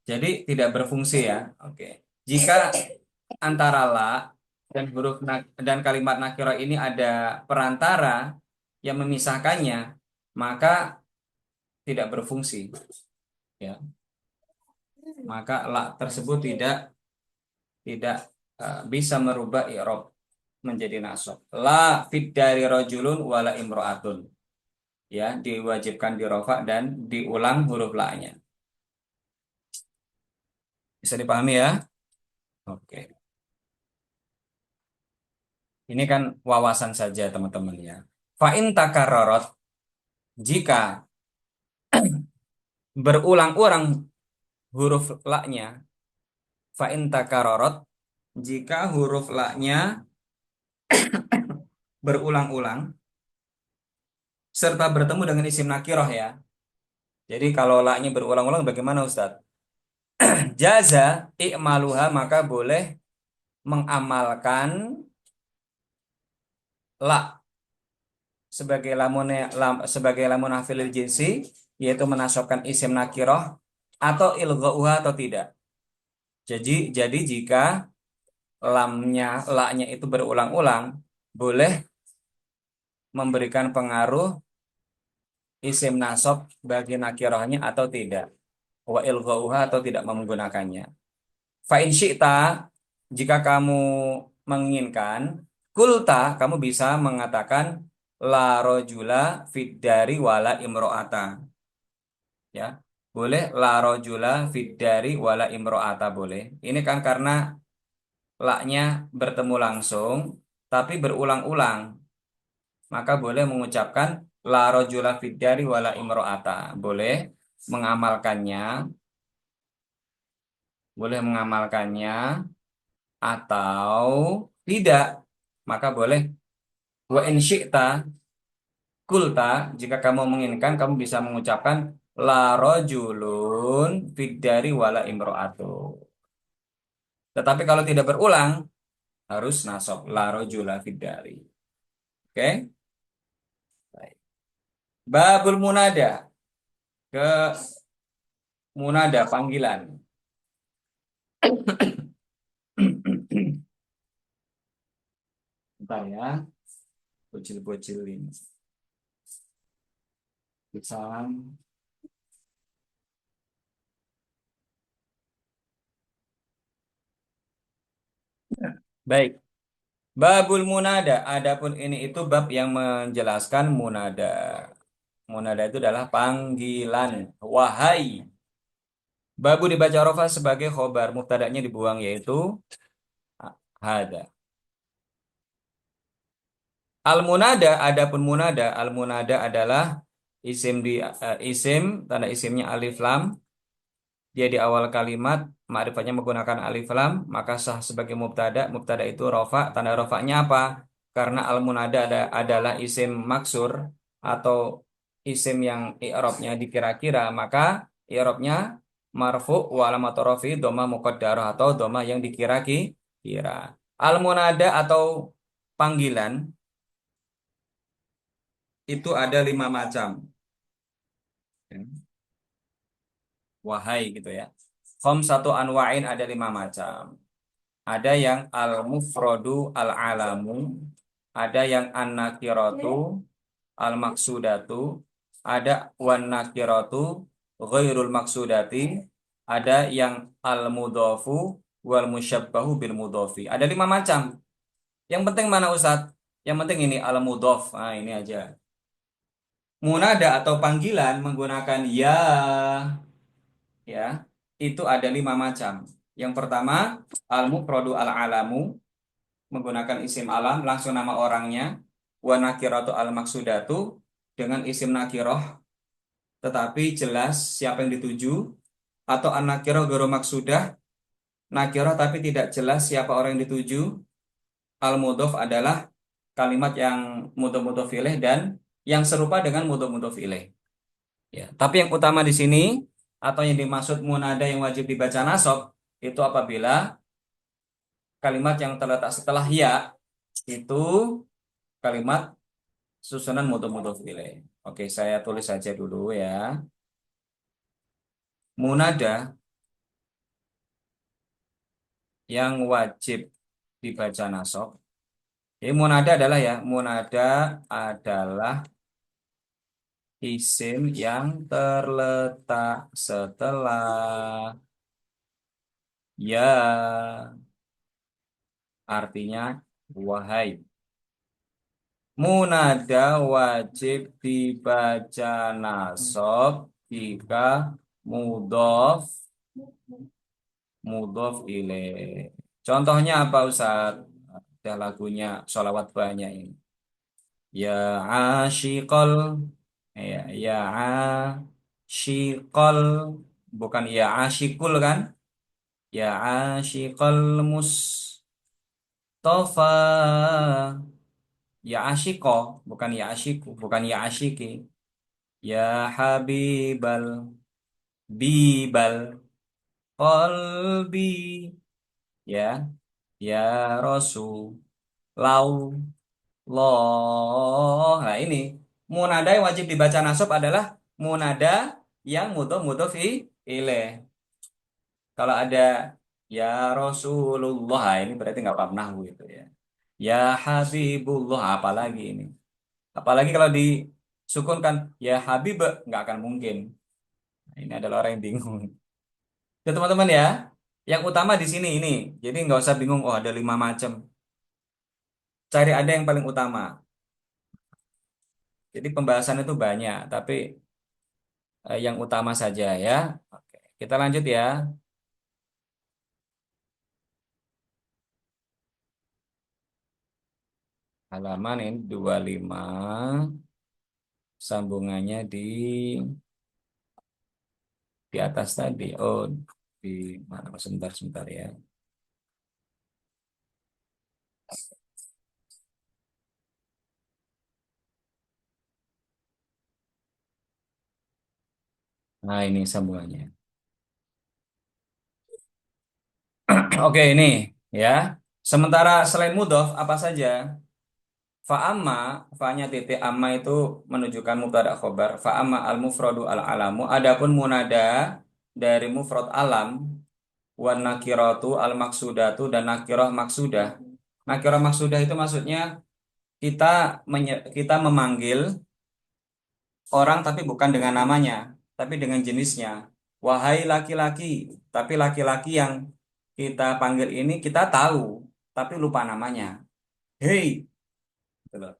Jadi tidak berfungsi ya. Oke. Jika antara la dan dan kalimat nakiro ini ada perantara yang memisahkannya, maka tidak berfungsi ya. Maka la tersebut tidak bisa merubah i'rab menjadi nasab. La fid dari rajulun wala imro'atun. Ya, diwajibkan dirofa dan diulang huruf la-nya. Bisa dipahami ya? Oke. Ini kan wawasan saja teman-teman ya. Fa'in takarrarot, jika berulang-ulang huruf la-nya, fa'in takarrarot, jika huruf la-nya berulang-ulang serta bertemu dengan isim nakiroh ya. Jadi kalau la-nya berulang-ulang bagaimana Ustadz? Jaza i'maluha, maka boleh mengamalkan la sebagai lamun hafilil jinsi, yaitu menasobkan isim nakiroh atau ilghauha atau tidak. Jadi jika la-nya itu berulang-ulang, boleh memberikan pengaruh isim nasob bagi nakirohnya atau tidak. Wa ilghauha atau tidak menggunakannya. Fa in syi'ta, jika kamu menginginkan, kulta, kamu bisa mengatakan la rojula fid dari wala imro'ata. Ya, boleh la rojula fid dari wala imro'ata boleh. Ini kan karena la-nya bertemu langsung, tapi berulang-ulang. Maka boleh mengucapkan la rojula fid dari wala imro'ata. Mengamalkannya, boleh mengamalkannya atau tidak, maka boleh wa in syi'ta kulta, jika kamu menginginkan kamu bisa mengucapkan la rajulun fid dari wala imro'atu. Tetapi kalau tidak berulang harus nasab la rajula fid dari. Oke? Baik. Babul munada, ke munada panggilan. Bentar ya, bocil-bocil ini. Salam. Baik. Babul munada. Adapun ini itu bab yang menjelaskan munada. Munada itu adalah panggilan. Wahai. Babu dibaca rofa sebagai khobar. Mubtada'nya dibuang yaitu hada. Al-munada, adapun munada, al-munada adalah isim, tanda isimnya alif lam, dia di awal kalimat, ma'rifatnya menggunakan alif lam, maka sah sebagai mubtada. Mubtada itu rofa, tanda rofanya apa? Karena al-munada adalah isim maksur atau isim yang i'rabnya dikira-kira, maka i'rabnya marfu wa alamatu rafi dhamma muqaddarah atau dhamma yang dikira-kira. Al-munada atau panggilan itu ada 5 macam. Wahai gitu ya. Satu anwa'in ada 5 macam. Ada yang al-mufradu al-alamu, ada yang an-nakiratu al-maksudatu, ada wan-nakiratu ghairul maksudati, ada yang al-mudhafu wal musyabbahu bil mudhafi. Ada 5 macam. Yang penting mana Ustadz? Yang penting ini al-mudhaf. Nah, ini aja. Munada atau panggilan menggunakan ya, ya, itu ada 5 macam. Yang pertama, al-mufradu al-alamu, menggunakan isim alam, langsung nama orangnya. Wa nakiratu al-maksudatu, dengan isim nakiroh, tetapi jelas siapa yang dituju. Atau an-nakiroh guru maksudah, nakiroh tapi tidak jelas siapa orang yang dituju. Al-mudhof adalah kalimat yang mudhof ilaih dan yang serupa dengan mudhof ilaih. Ya, tapi yang utama di sini atau yang dimaksud munada yang wajib dibaca nasab itu apabila kalimat yang terletak setelah ya itu kalimat susunan mudhof ilaih. Oke, saya tulis saja dulu ya. Munada yang wajib dibaca nasab. Jadi munada adalah ya, munada adalah isim yang terletak setelah ya, artinya wahai. Munada wajib dibaca nasab jika mudhof mudhof ilaih. Contohnya apa Ustaz? Ada lagunya sholawat banyak ini. Ya asyiqal, ya asyiqal, bukan ya asyikul kan? Ya asyiqal Mustafa. Ya asyiko, bukan ya asyiku, bukan ya asyiki. Ya habibal bibal qalbi, ya, ya Rasul loh. Nah ini munada yang wajib dibaca nasab adalah munada yang ilaih. Kalau ada ya Rasulullah, ini berarti nggak paham nahwu itu ya. Ya Habibullah, apalagi ini. Apalagi kalau disukunkan ya Habib, nggak akan mungkin. Nah, ini adalah orang yang bingung. Ya teman-teman ya, yang utama di sini ini. Jadi nggak usah bingung. Oh ada 5 macam. Cari ada yang paling utama. Jadi pembahasan itu banyak, tapi yang utama saja ya. Oke, kita lanjut ya. Halaman ini 25, sambungannya di atas tadi. Oh, di mana? Sebentar, sebentar ya. Nah, ini sambungannya. Oke, ini ya. Sementara selain mudhof apa saja? Fa'amma, fa'nya titik amma itu menunjukkan mubtada khobar. Fa'amma al-mufradu al-alamu. Adapun munada dari mufrad alam, wan nakiratu al-maksudatu dan nakirah maksudah. Nakirah maksudah itu maksudnya kita kita memanggil orang tapi bukan dengan namanya, tapi dengan jenisnya. Wahai laki-laki, tapi laki-laki yang kita panggil ini kita tahu, tapi lupa namanya. Hei, gitu loh.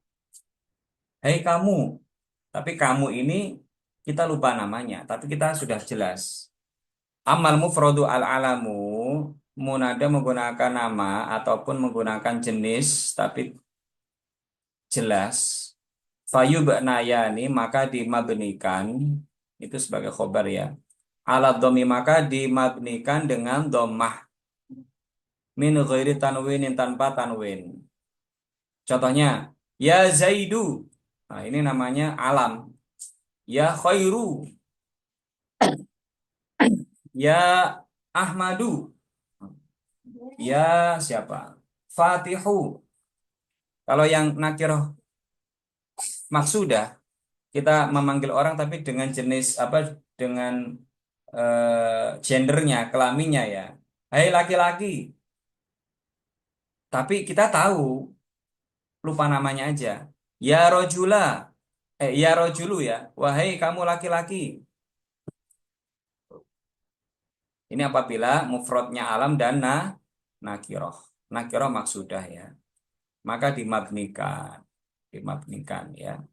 Hei kamu. Tapi kamu ini kita lupa namanya, tapi kita sudah jelas. Amal mufradu al-alamu, munada menggunakan nama ataupun menggunakan jenis, tapi jelas. Fayubnayani maka dimabnikan, itu sebagai khobar ya. Alat domi maka dimabnikan dengan domah. Min ghairi tanwinin tanpa tanwin. Contohnya, ya Zaidu. Nah, ini namanya alam. Ya Khairu. Ya Ahmadu. Ya siapa? Fatihu. Kalau yang nakiroh maksudah, kita memanggil orang tapi dengan jenis apa? Dengan gendernya, kelaminnya ya. Hai laki-laki. Tapi kita tahu, lupa namanya aja. Ya Rojula. Ya Rojulu ya. Wahai kamu laki-laki. Ini apabila mufrodnya alam dan nakiroh. Nakiroh maksudah ya. Maka dimabnikan. Dimabnikan ya.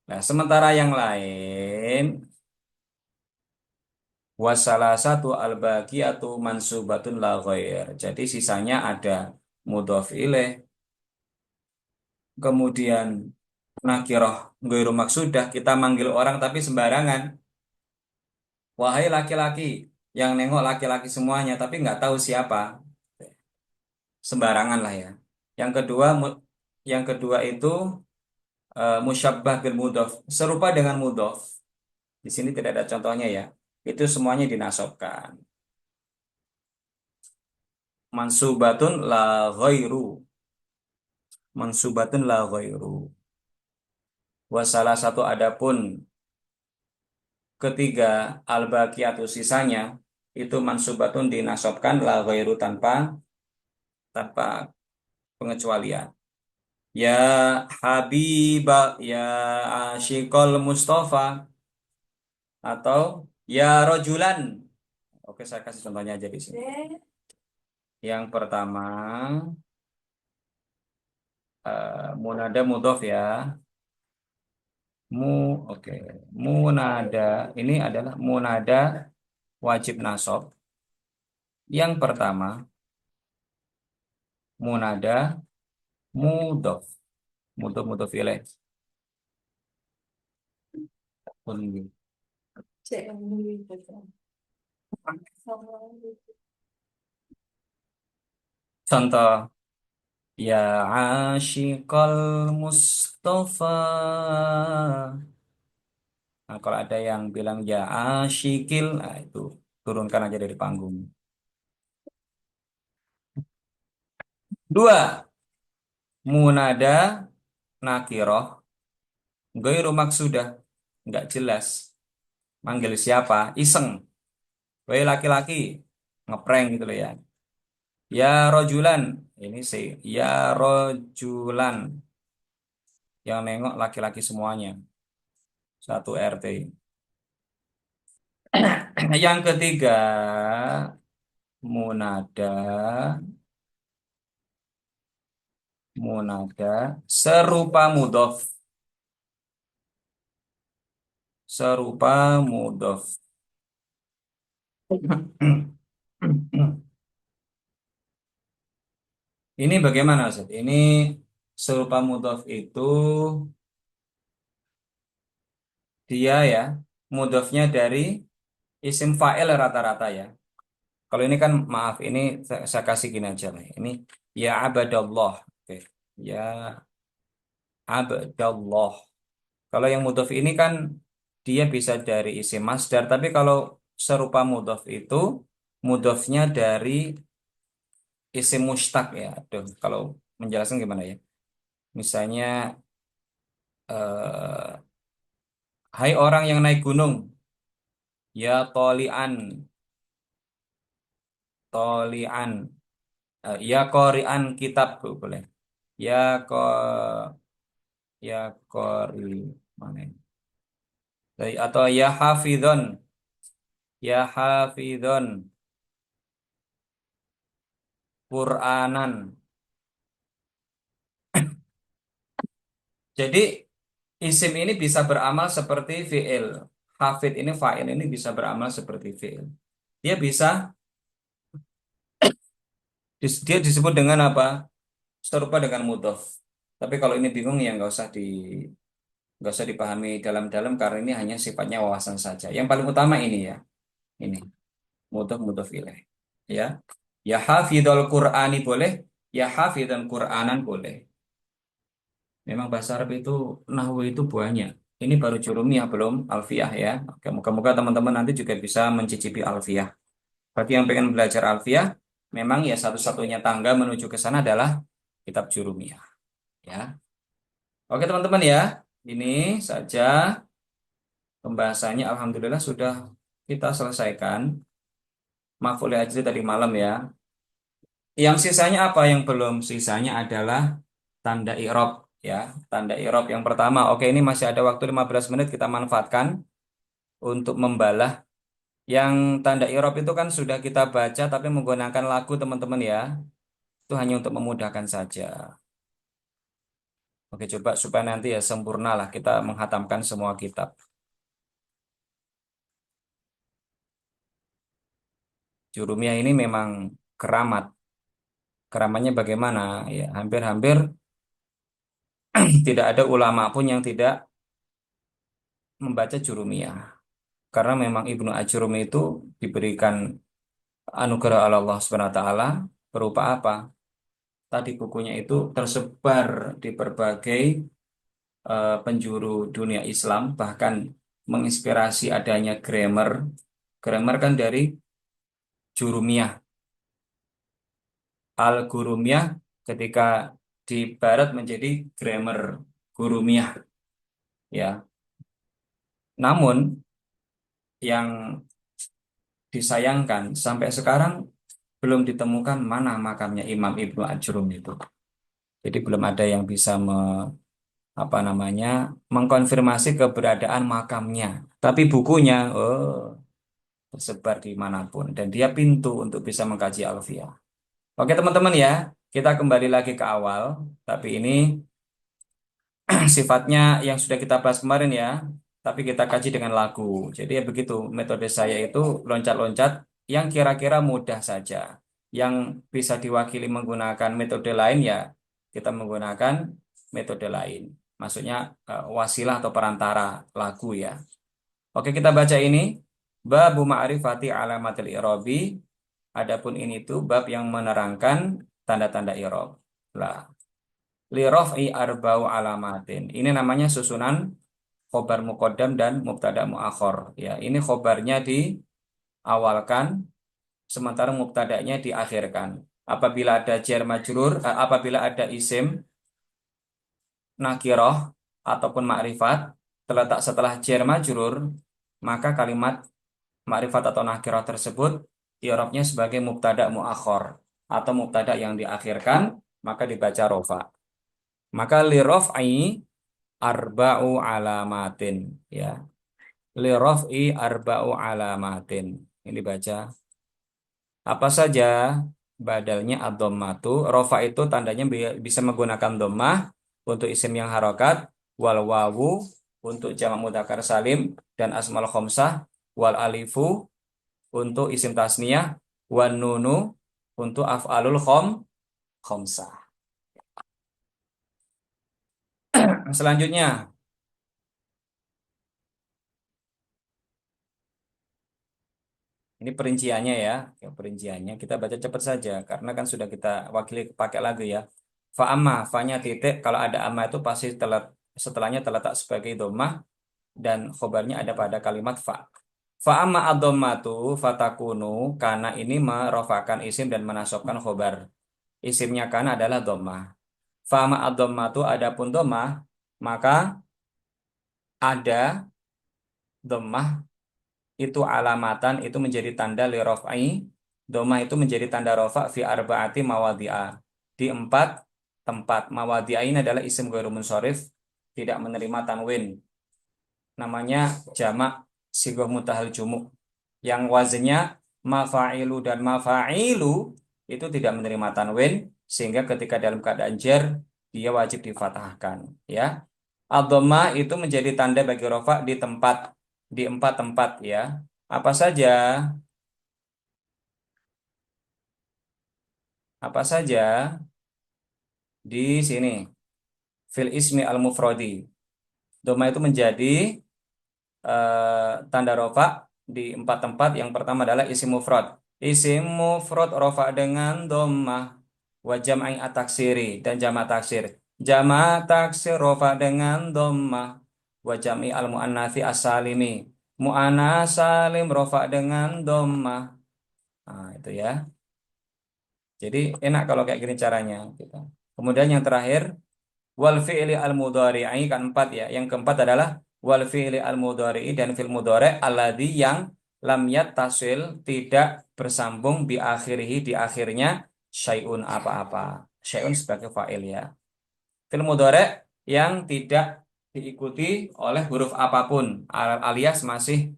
Nah, sementara yang lain wasalah satu al-baqiyatu mansubatun la ghair. Jadi sisanya ada mudhof ilaih, kemudian nakiroh ghairu maksudah, kita manggil orang tapi sembarangan. Wahai laki-laki, yang nengok laki-laki semuanya tapi nggak tahu siapa. Sembarangan lah ya. Yang kedua yang kedua itu musyabbah bil mudhof, serupa dengan mudhof. Di sini tidak ada contohnya ya. Itu semuanya dinasobkan. Mansubatun la ghairu. Mansubatun la ghairu. Wasalah satu adapun ketiga al-baqiyatu sisanya itu mansubatun dinasobkan la ghairu tanpa tanpa pengecualian. Ya Habibah, ya Asyikol Mustafa, atau ya Rojulan. Oke, saya kasih contohnya aja di sini. Yang pertama, munada mudhof ya. Mu, oke. Munada, ini adalah munada wajib nasab. Yang pertama, munada mudhof. Mudhof mudhof ilaih. Contoh, ya Asyikal Mustafa. Nah, kalau ada yang bilang ya Asyikil, nah itu turunkan aja dari panggung. Dua, munada nakiroh, ghairu maksudah, nggak jelas. Manggil siapa? Iseng. Woi laki-laki, ngeprank gitu loh ya. Ya rojulan, ini sih. Ya rojulan, yang nengok laki-laki semuanya. Satu RT. Yang ketiga, munada, munada, serupa mudhof. Serupa mudhof. Ini bagaimana Ustaz? Ini serupa mudhof itu dia ya, mudhofnya dari isim fa'il rata-rata ya. Kalau ini kan maaf, ini saya kasih gini aja lah. Ini ya abadallah. Oke. Ya abdallah. Kalau yang mudhof ini kan dia bisa dari isim masdar, tapi kalau serupa mudhof itu mudhofnya dari isim mustaq ya. Aduh, kalau menjelaskan gimana ya? Misalnya eh, hai orang yang naik gunung, ya tolian, tolian, ya qori'an kitab boleh. Ya ko ya qori mana ini? Atau ya hafidhon, ya hafidhon Qur'anan. Jadi isim ini bisa beramal seperti fi'il. Hafid ini fa'il ini bisa beramal seperti fi'il. Dia bisa dia disebut dengan apa? Serupa dengan mudhof. Tapi kalau ini bingung ya nggak usah dipahami dalam-dalam karena ini hanya sifatnya wawasan saja. Yang paling utama ini ya, ini mudhof mudhof ilaih. Ya, ya hafidhal Qur'ani boleh, ya hafidhan Qur'anan boleh. Memang bahasa Arab itu nahwu itu banyak. Ini baru jurumiyah belum alfiyah ya. Oke, moga-moga teman-teman nanti juga bisa mencicipi alfiyah. Bagi yang pengen belajar alfiyah, memang ya satu-satunya tangga menuju ke sana adalah kitab jurumiyah. Ya, oke teman-teman ya. Ini saja pembahasannya. Alhamdulillah sudah kita selesaikan. Maaf oleh ajri tadi malam ya. Yang sisanya apa yang belum? Sisanya adalah tanda i'rab ya. Tanda i'rab yang pertama. Oke, ini masih ada waktu 15 menit kita manfaatkan untuk membalah. Yang tanda i'rab itu kan sudah kita baca tapi menggunakan lagu teman-teman ya. Itu hanya untuk memudahkan saja. Oke, coba supaya nanti ya sempurna lah kita menghatamkan semua kitab. Jurumiyah ini memang keramat. Keramatnya bagaimana? Ya, hampir-hampir tidak ada ulama pun yang tidak membaca Jurumiyah. Karena memang Ibnu Ajurum itu diberikan anugerah oleh Allah Subhanahu wa taala berupa apa? Tadi bukunya itu tersebar di berbagai penjuru dunia Islam, bahkan menginspirasi adanya grammar. Grammar kan dari Jurumiyah. Al-Gurumiyah ketika di Barat menjadi grammar Gurumiyah. Ya, namun yang disayangkan sampai sekarang belum ditemukan mana makamnya Imam Ibnu Ajrum itu. Jadi belum ada yang bisa apa namanya mengkonfirmasi keberadaan makamnya. Tapi bukunya tersebar di manapun dan dia pintu untuk bisa mengkaji Alfiyah. Oke teman-teman ya, kita kembali lagi ke awal. Tapi ini sifatnya yang sudah kita bahas kemarin ya, tapi kita kaji dengan lagu. Jadi ya begitu, metode saya itu loncat-loncat yang kira-kira mudah saja. Yang bisa diwakili menggunakan metode lain ya, kita menggunakan metode lain. Maksudnya wasilah atau perantara lagu ya. Oke, kita baca ini. Babu ma'rifati alamatil i'rabi. Adapun ini tuh bab yang menerangkan tanda-tanda i'rab. Lah, li raf'i arba'u alamatin. Ini namanya susunan khobar muqaddam dan mubtada muakhor. Ya, ini khobarnya diawalkan, sementara mubtadanya diakhirkan. Apabila ada jar majrur, apabila ada isim nakiroh ataupun makrifat terletak setelah jar majrur, maka kalimat makrifat atau nakiroh tersebut i'rabnya sebagai mubtada muakhor atau mubtada yang diakhirkan, maka dibaca rofa. Maka li raf'i arba'u alamatin ya. Li raf'i arba'u alamatin. Ini baca apa saja badalnya ad-dhammatu. Rafa itu tandanya bisa menggunakan dhammah untuk isim yang harokat, wal wawu untuk jamak mudzakkar salim dan asmal khamsah, wal alifu untuk isim tasniyah, wan nunu untuk af'alul khamsah. Selanjutnya, ini perinciannya ya. Ya, perinciannya kita baca cepat saja karena kan sudah kita wakili pakai lagu ya. Fa amma, fa-nya titik, kalau ada amma itu pasti setelahnya terletak sebagai dhammah dan khobarnya ada pada kalimat fa. Fa amma ad-dhammatu fatakunu, karena ini merofakan isim dan menasobkan khobar. Isimnya kana adalah dhammah. Fa amma ad-dhammatu adapun dhammah, maka ada dhammah itu alamatan itu menjadi tanda li raf'i. Dhammah itu menjadi tanda rafa fi arba'ati mawadhi'a, di 4 tempat. Mawadhi'a ini adalah isim ghairu munsharif, tidak menerima tanwin, namanya jamak sigoh mutahal jumuk yang wazennya mafa'ilu dan mafa'ilu itu tidak menerima tanwin, sehingga ketika dalam keadaan jar dia wajib difathahkan ya. Ad-dhammah itu menjadi tanda bagi rofa di empat tempat ya. Apa saja? Apa saja di sini? Fil ismi al-mufradi. Dhamma itu menjadi tanda rofa di empat tempat. Yang pertama adalah isim mufrad. Isim mufrad rofa dengan dhammah wa jam'i at-taksiri dan jamak taksir. Jamak taksir rofa dengan dhammah wa jam'i al-muannatsi as-salimi. Mu'annas salim rofa dengan dhammah. Nah, itu ya. Jadi enak kalau kayak gini caranya gitu. Kemudian yang terakhir wal fi'li al mudhari'i kan empat ya. Yang keempat adalah wal fi'li al mudhari'i dan fil mudhari' alladzi yang lam yattasil tidak bersambung bi akhirihi di akhirnya syai'un apa-apa. Syai'un sebagai fa'il ya. Fil mudhari' yang tidak diikuti oleh huruf apapun alias masih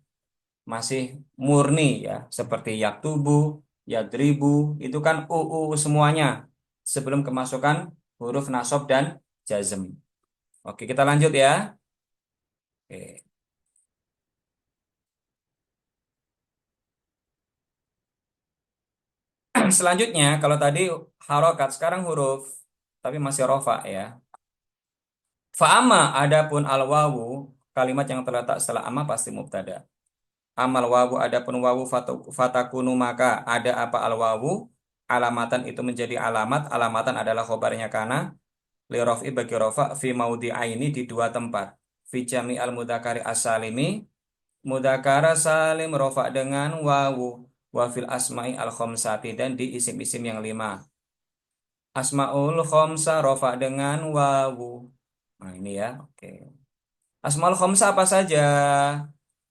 masih murni ya seperti yaktubu, yadribu itu kan semuanya sebelum kemasukan huruf nasab dan jazm. Oke, kita lanjut ya. Oke. Selanjutnya, kalau tadi harokat, sekarang huruf, tapi masih rofa ya. Fa'ama, adapun al-wawu, kalimat yang terletak setelah amma pasti mubtada. Amal wawu, adapun wawu fatakunu maka ada apa al-wawu, alamatan itu menjadi alamat, alamatan adalah khobarnya kana, li raf'i bagi rofa, fi maudhi'aini di dua tempat. Fi jami al-mudakari as-salimi, mudakara salim rofa dengan wawu wa fil asma'i al khomsati dan di isim-isim yang lima. Asmaul khomsa rofa dengan wawu. Nah ini ya, oke. Asmaul khomsa apa saja?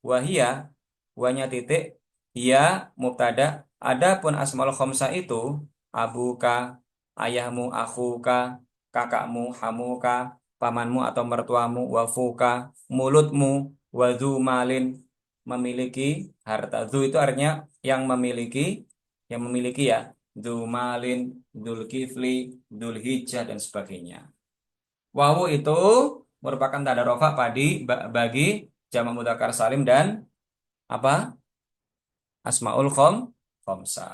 Wahia, wanya titik, ia mubtada. Adapun asmaul khomsa itu abuka, ayahmu, akhuka, kakakmu, hamuka, pamanmu atau mertuamu, wafuka, mulutmu, wadhu malin, memiliki harta. Dhu itu artinya yang memiliki, ya. Dhu malin, dzul kifli, dzul hijjah dan sebagainya. Wawu itu merupakan tanda rofa bagi jamak mudzakkar salim dan apa? Asmaul khomsa.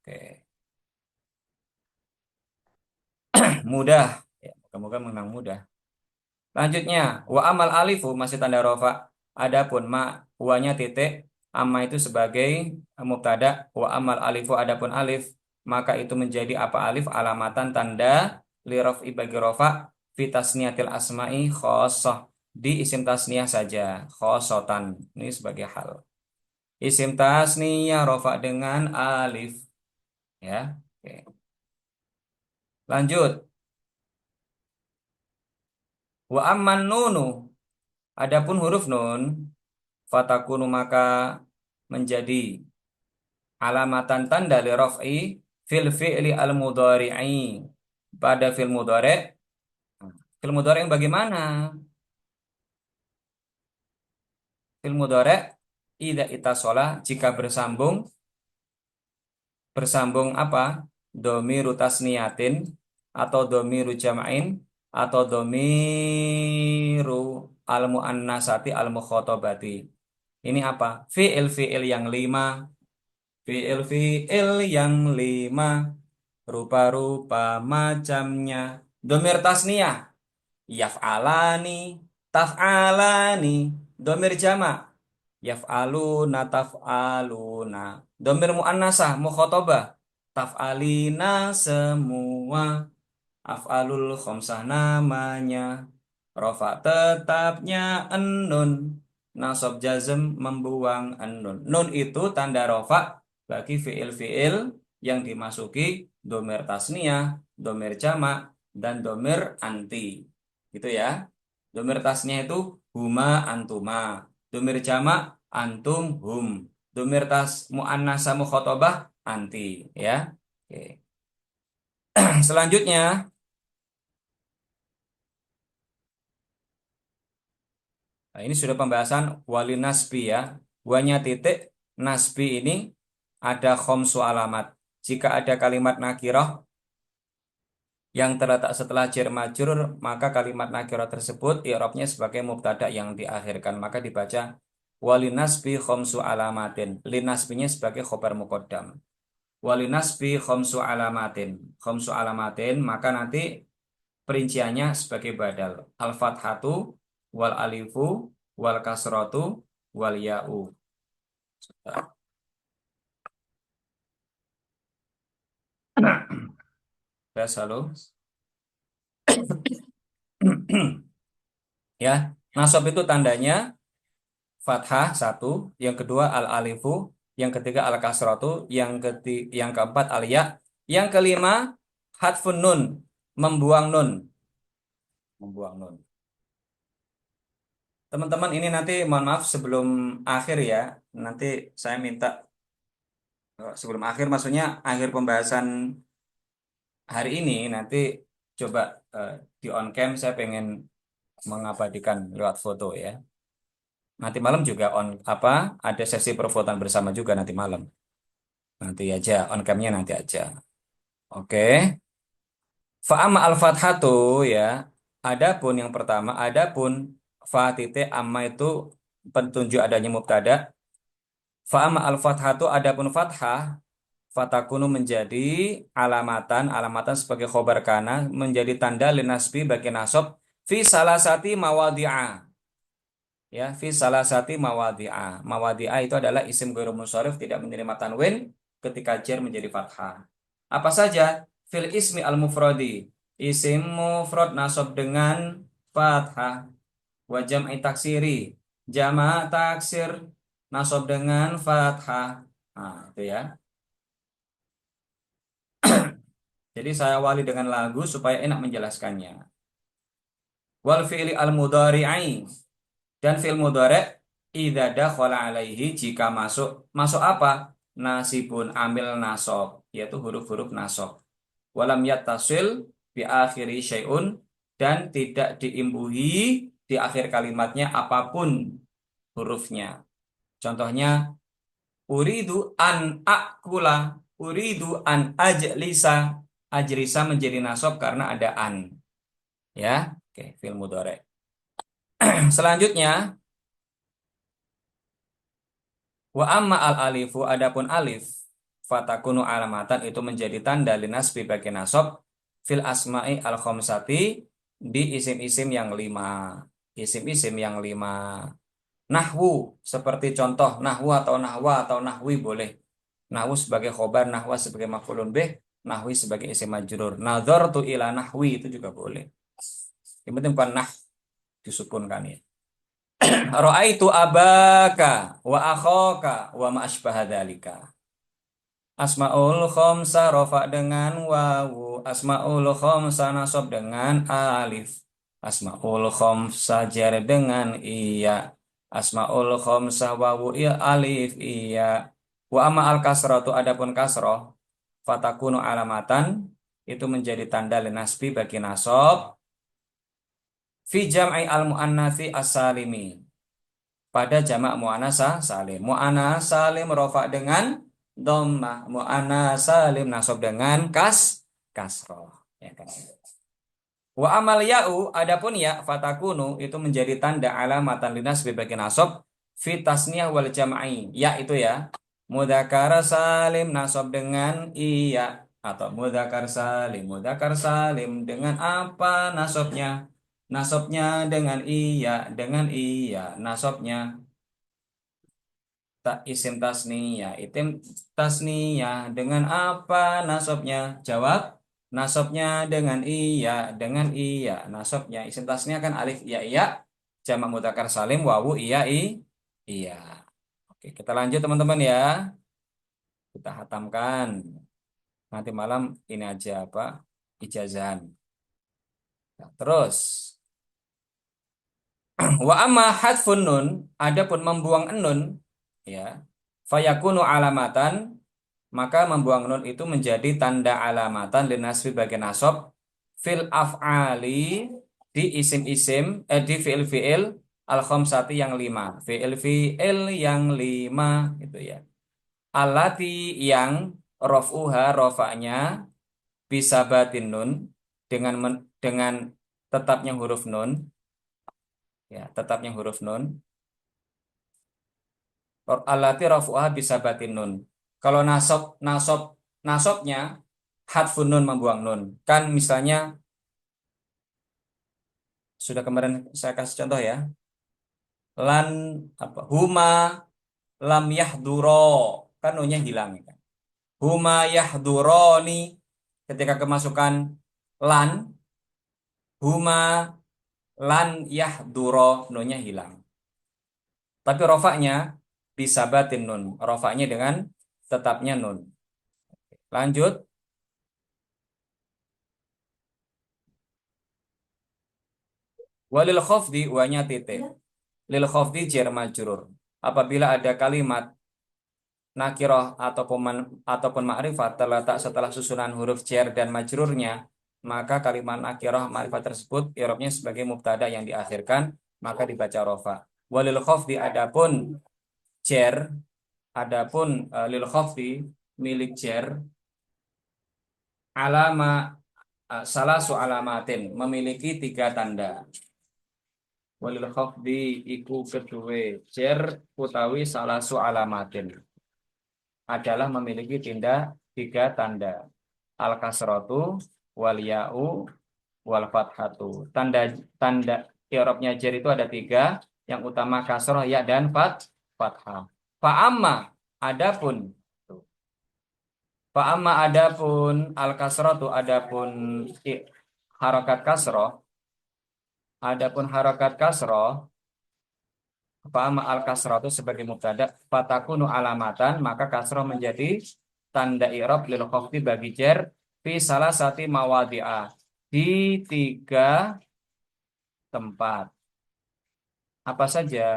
Oke. Mudah. Ya, moga-moga memang mudah. Lanjutnya, wa amal alifu masih tanda rofa. Adapun ma wanya titik, amma itu sebagai mubtada, wa amal alifu adapun alif, maka itu menjadi apa alif alamatan tanda li raf'i bagi rofa fi tasniyatil asma'i khosoh di isim tasniyah saja khosotan ini sebagai hal. Isim tasniyah rofa dengan alif ya. Oke. Lanjut, wa amman nunu adapun huruf nun fatakunu maka menjadi alamatan tanda li raf'i fil fi'li al mudhari'i pada fil mudhari' yang bagaimana? Fil mudhari' idza ittasola jika bersambung apa? Domiru tasniyatin atau domiru jam'in atau domiru al muannasati al mukhatabati. Ini apa? Fi'il yang lima. Fi'il yang lima. Rupa-rupa macamnya. Domir tasniyah. Yaf'alani. Taf'alani. Domir jama'. Yaf'aluna. Taf'aluna. Domir mu'annasah. Mukhotabah. Taf'alina semua. Af'alul khomsah namanya. Rofa tetapnya ennun. Nasab jazm membuang ennun. Nun itu tanda rofa bagi fiil-fiil yang dimasuki domir tasniyah, domir jamak, dan domir anti. Gitu ya. Domir tasniyah itu huma antuma. Domir jamak antum hum. Domir tas muannasa mukhotobah anti. Ya. Oke. Selanjutnya. Nah, ini sudah pembahasan wali nasbi ya. Wanya titik nasbi ini ada khomsu alamat. Jika ada kalimat nakirah yang terletak setelah jar majrur, maka kalimat nakirah tersebut i'rabnya sebagai mubtada yang diakhirkan, maka dibaca walinasbi khamsu alamatin. Linasbinya sebagai khobar muqaddam. Walinasbi khamsu alamatin. Khamsu alamatin, maka nanti perinciannya sebagai badal. Al-fathatu wal alifu wal kasratu wal ya'u. Tes, halo. Ya, nasab itu tandanya fathah satu, yang kedua al alifu, yang ketiga al kasratu, yang keempat al ya, yang kelima hadfun nun, membuang nun, membuang nun. Teman-teman ini nanti mohon maaf sebelum akhir ya, nanti saya minta sebelum akhir maksudnya akhir pembahasan hari ini nanti coba eh, di on cam saya pengen mengabadikan lewat foto ya. Nanti malam juga ada sesi perfotoan bersama juga nanti malam. Nanti aja on camnya nanti aja. Oke. Fa'ama al-fathatu ya. Adapun yang pertama, adapun fa titik amma itu petunjuk adanya mubtada. Fa'ama al-fathatu adapun fathah fatakunu menjadi alamatan sebagai khobar kana menjadi tanda linasbi bagi nasab fi salasati mawadi'a. Ya, fi salasati mawadi'a. Mawadi'a itu adalah isim ghairu munsharif tidak menerima tanwin ketika jar menjadi fathah. Apa saja? Fil ismi al mufradi. Isim mufrad nasab dengan fathah. Wa jam'i taksiri. Jama' taksir nasab dengan fathah. Nah, itu ya. Jadi saya awali dengan lagu supaya enak menjelaskannya. Wal fi'li al mudhari'i. Dan fi'il mudhari' idza dakhala alaihi jika masuk masuk apa? Nasibun amil nasab, yaitu huruf-huruf nasab. Walam yattasil bi akhiri syai'un dan tidak diimbuhi di akhir kalimatnya apapun hurufnya. Contohnya uridu an akula, uridu an ajlisa. Ajlisa menjadi nasab karena ada an. Ya, oke, fi'il mudhari'. Selanjutnya wa amma al alifu adapun alif fatakunu alamatan itu menjadi tanda linasbi bagi nasab fil asma'i al khamsati di isim-isim yang lima. Isim-isim yang lima. Nahwu seperti contoh nahwu atau nahwa atau nahwi boleh. Nahwu sebagai khobar, nahwa sebagai maf'ulun bih, nahwi sebagai isim majrur. Nadhartu ila nahwi itu juga boleh. Yang penting bukan nah disukunkan ya. Ra'aitu abaka wa akhaka wa ma asbaha dzalika. Asmaul khamsa rofa dengan wawu. Asmaul khamsa nasab dengan alif. Asmaul khamsa jar dengan iya. Asmaul khamsa wawu iya alif iya. Wa amma al kasratu adapun kasroh fatakunu alamatan itu menjadi tanda linasbi bagi nasab fi jam'i al muannatsi as-salimi pada jamak muannasa salim. Muannas salim rofa dengan dhammah, muannas salim nasab dengan kasroh. Ya kan? Wa amal ya'u adapun ya fatakunu itu menjadi tanda alamatan linasbi bagi nasab fi tasniyah wal jam'i. Ya itu ya. Mudzakkar salim nasab dengan iya atau mudzakkar salim dengan apa nasabnya? Nasabnya dengan iya nasabnya tak isim tasniyah, isim tasniyah dengan apa nasabnya? Jawab, nasabnya dengan iya, nasabnya isim tasniyah kan alif iya iya, jamak mudzakkar salim wawu iya iya. Oke, kita lanjut teman-teman ya. Kita hatamkan. Nanti malam ini aja ijazahan. Nah, terus wa amma hadfun nun, adapun membuang nun ya. Fayakunu alamatan maka membuang nun itu menjadi tanda alamatan linasbi bagi nasab fil af'ali di isim-isim di fiil-fiil al khamsati yang lima, fiil-fiil yang lima gitu ya, alati yang rof'uha rofa'nya bisa batin nun dengan tetapnya huruf nun, ya, tetapnya huruf nun. Allati rafu'aha bisa batin nun. Kalau nasobnya hadfun nun, membuang nun. Kan misalnya sudah kemarin saya kasih contoh ya. Lan apa? Huma lam yahduro. Kan nunnya hilang kan. Huma yahduroni, ketika kemasukan lan, huma lan yahduro, nunnya hilang. Tapi rofaknya bisa batin nun. Rofaknya dengan tetapnya nun. Lanjut. Walil khafdi wanya titik. Lil khafdi jar majrur. Apabila ada kalimat nakiroh ataupun ma'rifat terletak setelah susunan huruf jar dan majrurnya, maka kalimat nakiroh ma'rifat tersebut i'rabnya sebagai mubtada yang diakhirkan, maka dibaca rofa. Walil khafdi adapun jar, lil khafdi milik jar, alama salasu alamatin, memiliki tiga tanda. Walil khafdi iku kedue jar utawi salasu alamatin, adalah memiliki tiga tanda. Al kasrotu wal ya'u wal fathatu. Tanda i'rabnya jar itu ada tiga, yang utama kasroh, ya, dan fathah. Fa'amma adapun adapun al kasrotu, harokat kasroh, harokat kasroh, fa'ama al kasroh itu sebagai mubtada, fatakunu alamatan, maka kasroh menjadi tanda i'rab lil khafdi bagi jar fi salah sati mawadi'ah, di tiga tempat. Apa saja?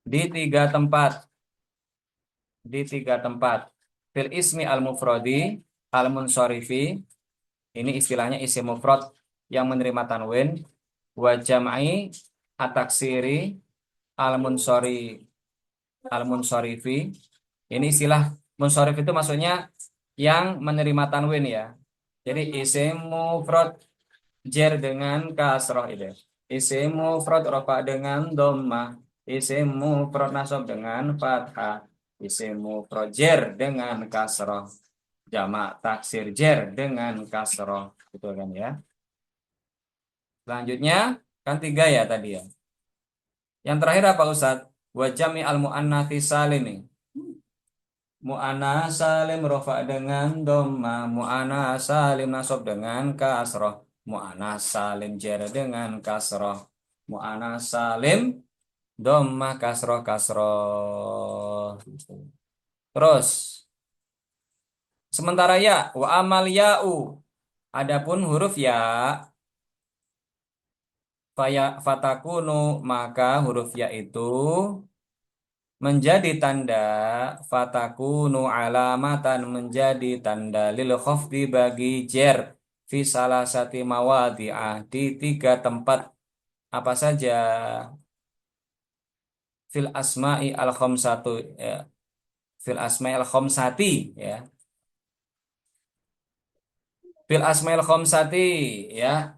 Di tiga tempat. Di tiga tempat. Fil ismi al mufrodi al munsorifi, ini istilahnya isim mufrad yang menerima tanwin. Wa jam'i ataksiri al munsori al munsorifi. Ini istilah munsorif itu maksudnya yang menerima tanwin ya. Jadi isim mufrad jar dengan kasroh itu. Isim mufrad rafa dengan dhammah. Isim mufrad nasab dengan fathah. Isim mufrad jar dengan kasroh. Jamak taksir jar dengan kasroh. Gitu kan ya. Selanjutnya kan tiga ya tadi ya. Yang terakhir apa Ustadz? Wa jami al muannatsi salim. Mu'ana salim rofa dengan dhamma, mu'ana salim nasab dengan kasroh, mu'ana salim jar dengan kasroh, mu'ana salim dhamma kasroh kasroh. Terus sementara ya, wa amal ya'u, adapun huruf ya, fatakunu, maka huruf ya itu menjadi tanda, fatakunu alamatan, menjadi tanda lil khafdi bagi jar fi salasati mawadi'ah, di tiga tempat. Apa saja? Fil asma'i al khamsatu, ya. Fil asma'i al khamsati, ya. Fil asma'i al khamsati, ya.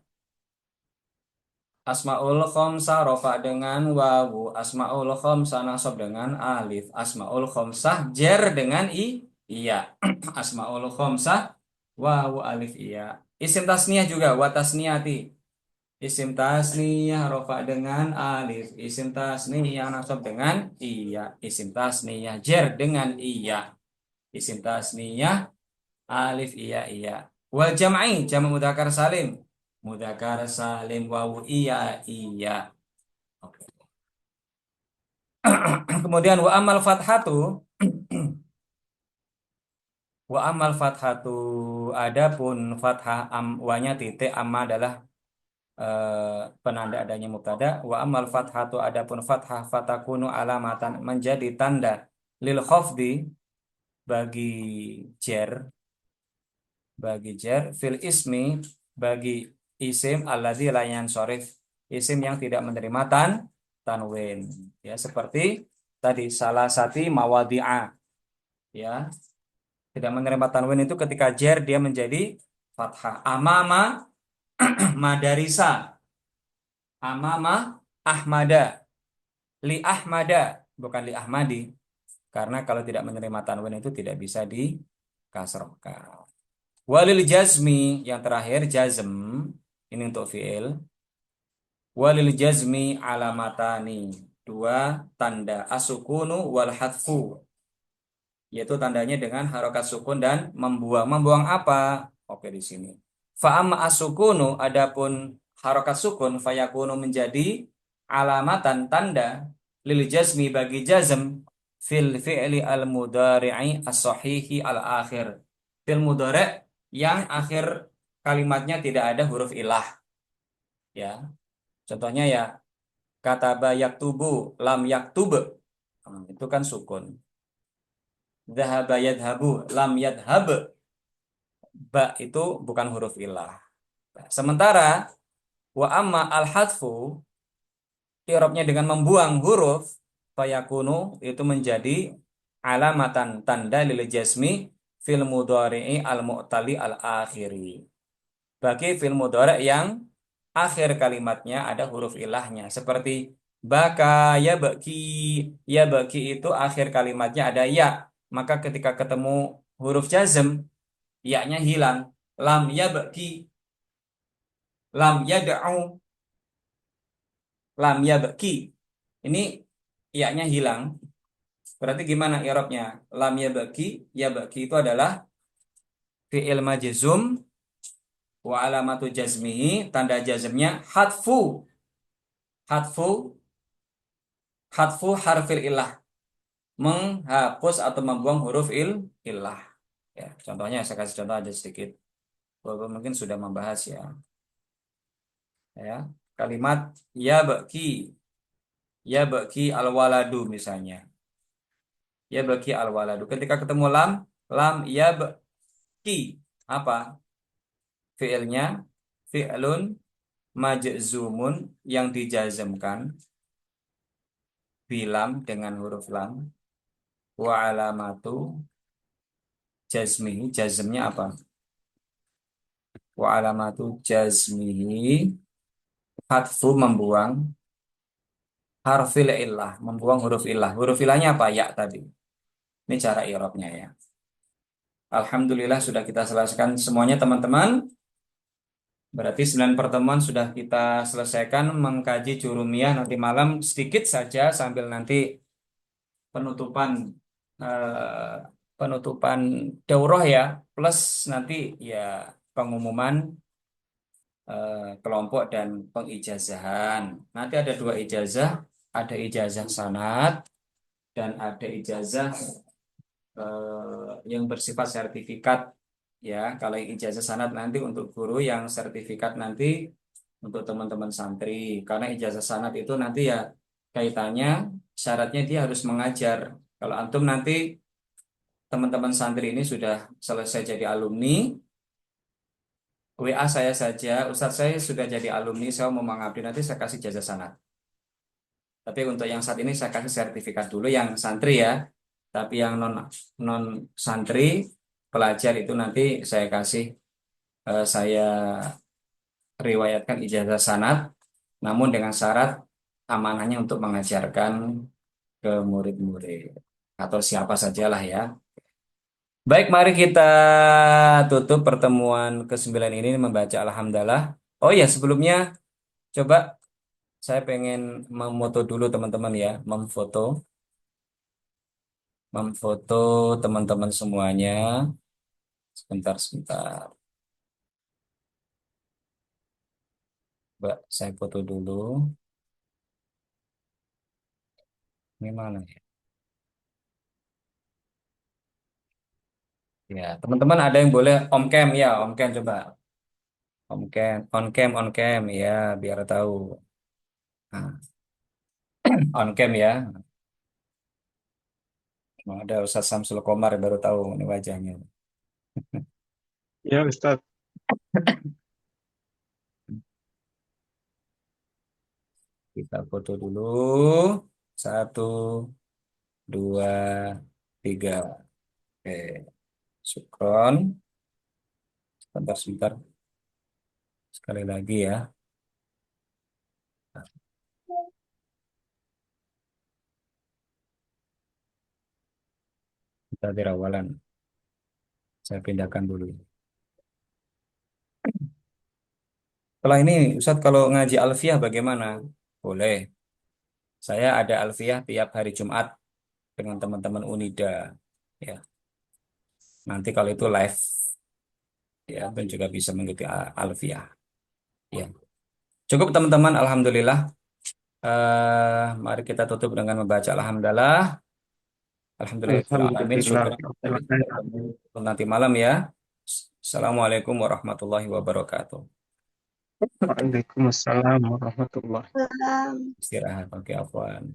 Asmaul khamsah rofa dengan wawu, asmaul khamsah nasab dengan alif, asmaul khamsah jar dengan iya. Asmaul khamsah wawu alif iya. Isim tasniyah juga wa tasniyati. Isim tasniyah rofa dengan alif, isim tasniyah nasab dengan iya, isim tasniyah jar dengan iya, isim tasniyah alif iya iya. Wal jam'i jamak mudzakkar salim. Mudzakkar salim wawu iya iya. Oke. Kemudian wa amal fathatu adapun fathah, wanya titik, amma adalah penanda adanya mubtada. Wa amal fathatu adapun fathah, fatakunu alamatan, menjadi tanda lil khafdi bagi jar, fil ismi bagi isim alladzi la yansorif, isim yang tidak menerima tanwin, ya, seperti tadi salah satu mawadi'a, ya, tidak menerima tanwin itu ketika jar dia menjadi fathah. Amama madarisa. Amama Ahmada. Li Ahmada. Bukan li Ahmadi. Karena kalau tidak menerima tanwin itu tidak bisa dikasrohkan. Walil jazmi. Yang terakhir jazm. Ini untuk fi'il. Walil jazmi alamatani. Dua tanda asukunu wal hadfu. Yaitu tandanya dengan harokat sukun dan membuang. Membuang apa? Oke di sini. Fa'amma asukunu adapun harokat sukun fayakunu menjadi alamatan tanda lil jazmi bagi jazm fil fi'li al mudari'i as-sahihi al akhir. Fil mudhari' yang akhir kalimatnya tidak ada huruf ilah ya. Contohnya ya kataba yaktubu lam yaktub. Itu kan sukun. Dhahaba yadhabu lam yadhab. Ba itu bukan huruf ilah. Nah, sementara wa amma al hadfu i'rabnya dengan membuang huruf fayakunu itu menjadi alamatan tanda lil jasmi fil mudhari'i al mu'tali al akhiri. Bagi fil mudhari' yang akhir kalimatnya ada huruf ilahnya seperti baka ya baki itu akhir kalimatnya ada ya, maka ketika ketemu huruf jazm ya-nya hilang. Lam ya baki, lam ya da'u, lam ya baki. Ini ya-nya hilang. Berarti gimana i'rabnya? Lam ya baki itu adalah fi'il majzum wa alamatu jazmihi, tanda jazmnya hadfu hadfu harfil ilah, menghapus atau membuang huruf ilah. Ya, contohnya saya kasih contoh aja sedikit. Walaupun mungkin sudah membahas ya. Ya, kalimat ya baki al waladu misalnya. Ya baki al waladu. Ketika ketemu lam ya baki apa? Fiilnya fi'lun majzumun yang dijazmkan bilam dengan huruf lam wa alamatu jazmnya apa? Wa alamatu jazmihi hadfu membuang harfil illah, membuang huruf illah. Huruf illahnya apa? Ya tadi. Ini cara i'rabnya ya. Alhamdulillah sudah kita selesaikan semuanya teman-teman. Berarti 9 pertemuan sudah kita selesaikan mengkaji Jurumiyah. Nanti malam sedikit saja sambil nanti penutupan eh, penutupan daurah ya, plus nanti ya pengumuman kelompok dan pengijazahan. Nanti ada dua ijazah, ada ijazah sanad dan ada ijazah yang bersifat sertifikat ya. Kalau yang ijazah sanad nanti untuk guru, yang sertifikat nanti untuk teman-teman santri. Karena ijazah sanad itu nanti ya kaitannya syaratnya dia harus mengajar. Kalau antum nanti teman-teman santri ini sudah selesai jadi alumni, WA saya saja, Ustadz saya sudah jadi alumni, saya mau mengabdi nanti saya kasih ijazah sanad. Tapi untuk yang saat ini saya kasih sertifikat dulu yang santri ya. Tapi yang non santri pelajar itu nanti saya kasih saya riwayatkan ijazah sanad, namun dengan syarat amanahnya untuk mengajarkan ke murid-murid atau siapa sajalah ya. Baik, mari kita tutup pertemuan ke-9 ini membaca Alhamdulillah. Oh ya, sebelumnya coba saya pengen memoto dulu teman-teman ya, memfoto teman-teman semuanya. Sebentar, sebentar. Mbak, saya foto dulu. Ini mana ya? Ya, teman-teman ada yang boleh om cam ya, om cam coba. Om cam, on cam ya, biar tahu. Nah, on cam ya. Nah, ada Ustaz Samsul Komar baru tahu ini wajahnya. Ya, Ustadz. Kita foto dulu. Satu, dua, tiga. Oke, syukron. Bentar, sebentar. Sekali lagi ya. Kita di awalan. Saya pindahkan dulu. Setelah ini, Ustadz kalau ngaji alfiah bagaimana? Boleh. Saya ada alfiah tiap hari Jumat dengan teman-teman Unida. Ya, nanti kalau itu live, ya, dan juga bisa mengikuti alfiah. Ya, cukup teman-teman. Alhamdulillah. Mari kita tutup dengan membaca Alhamdulillah. Alhamdulillahirobbilalamin. Alhamdulillah. Syukur. Nanti malam ya. Assalamualaikum warahmatullahi wabarakatuh. Waalaikumsalam warahmatullahi Istirahat. Oke, afwan.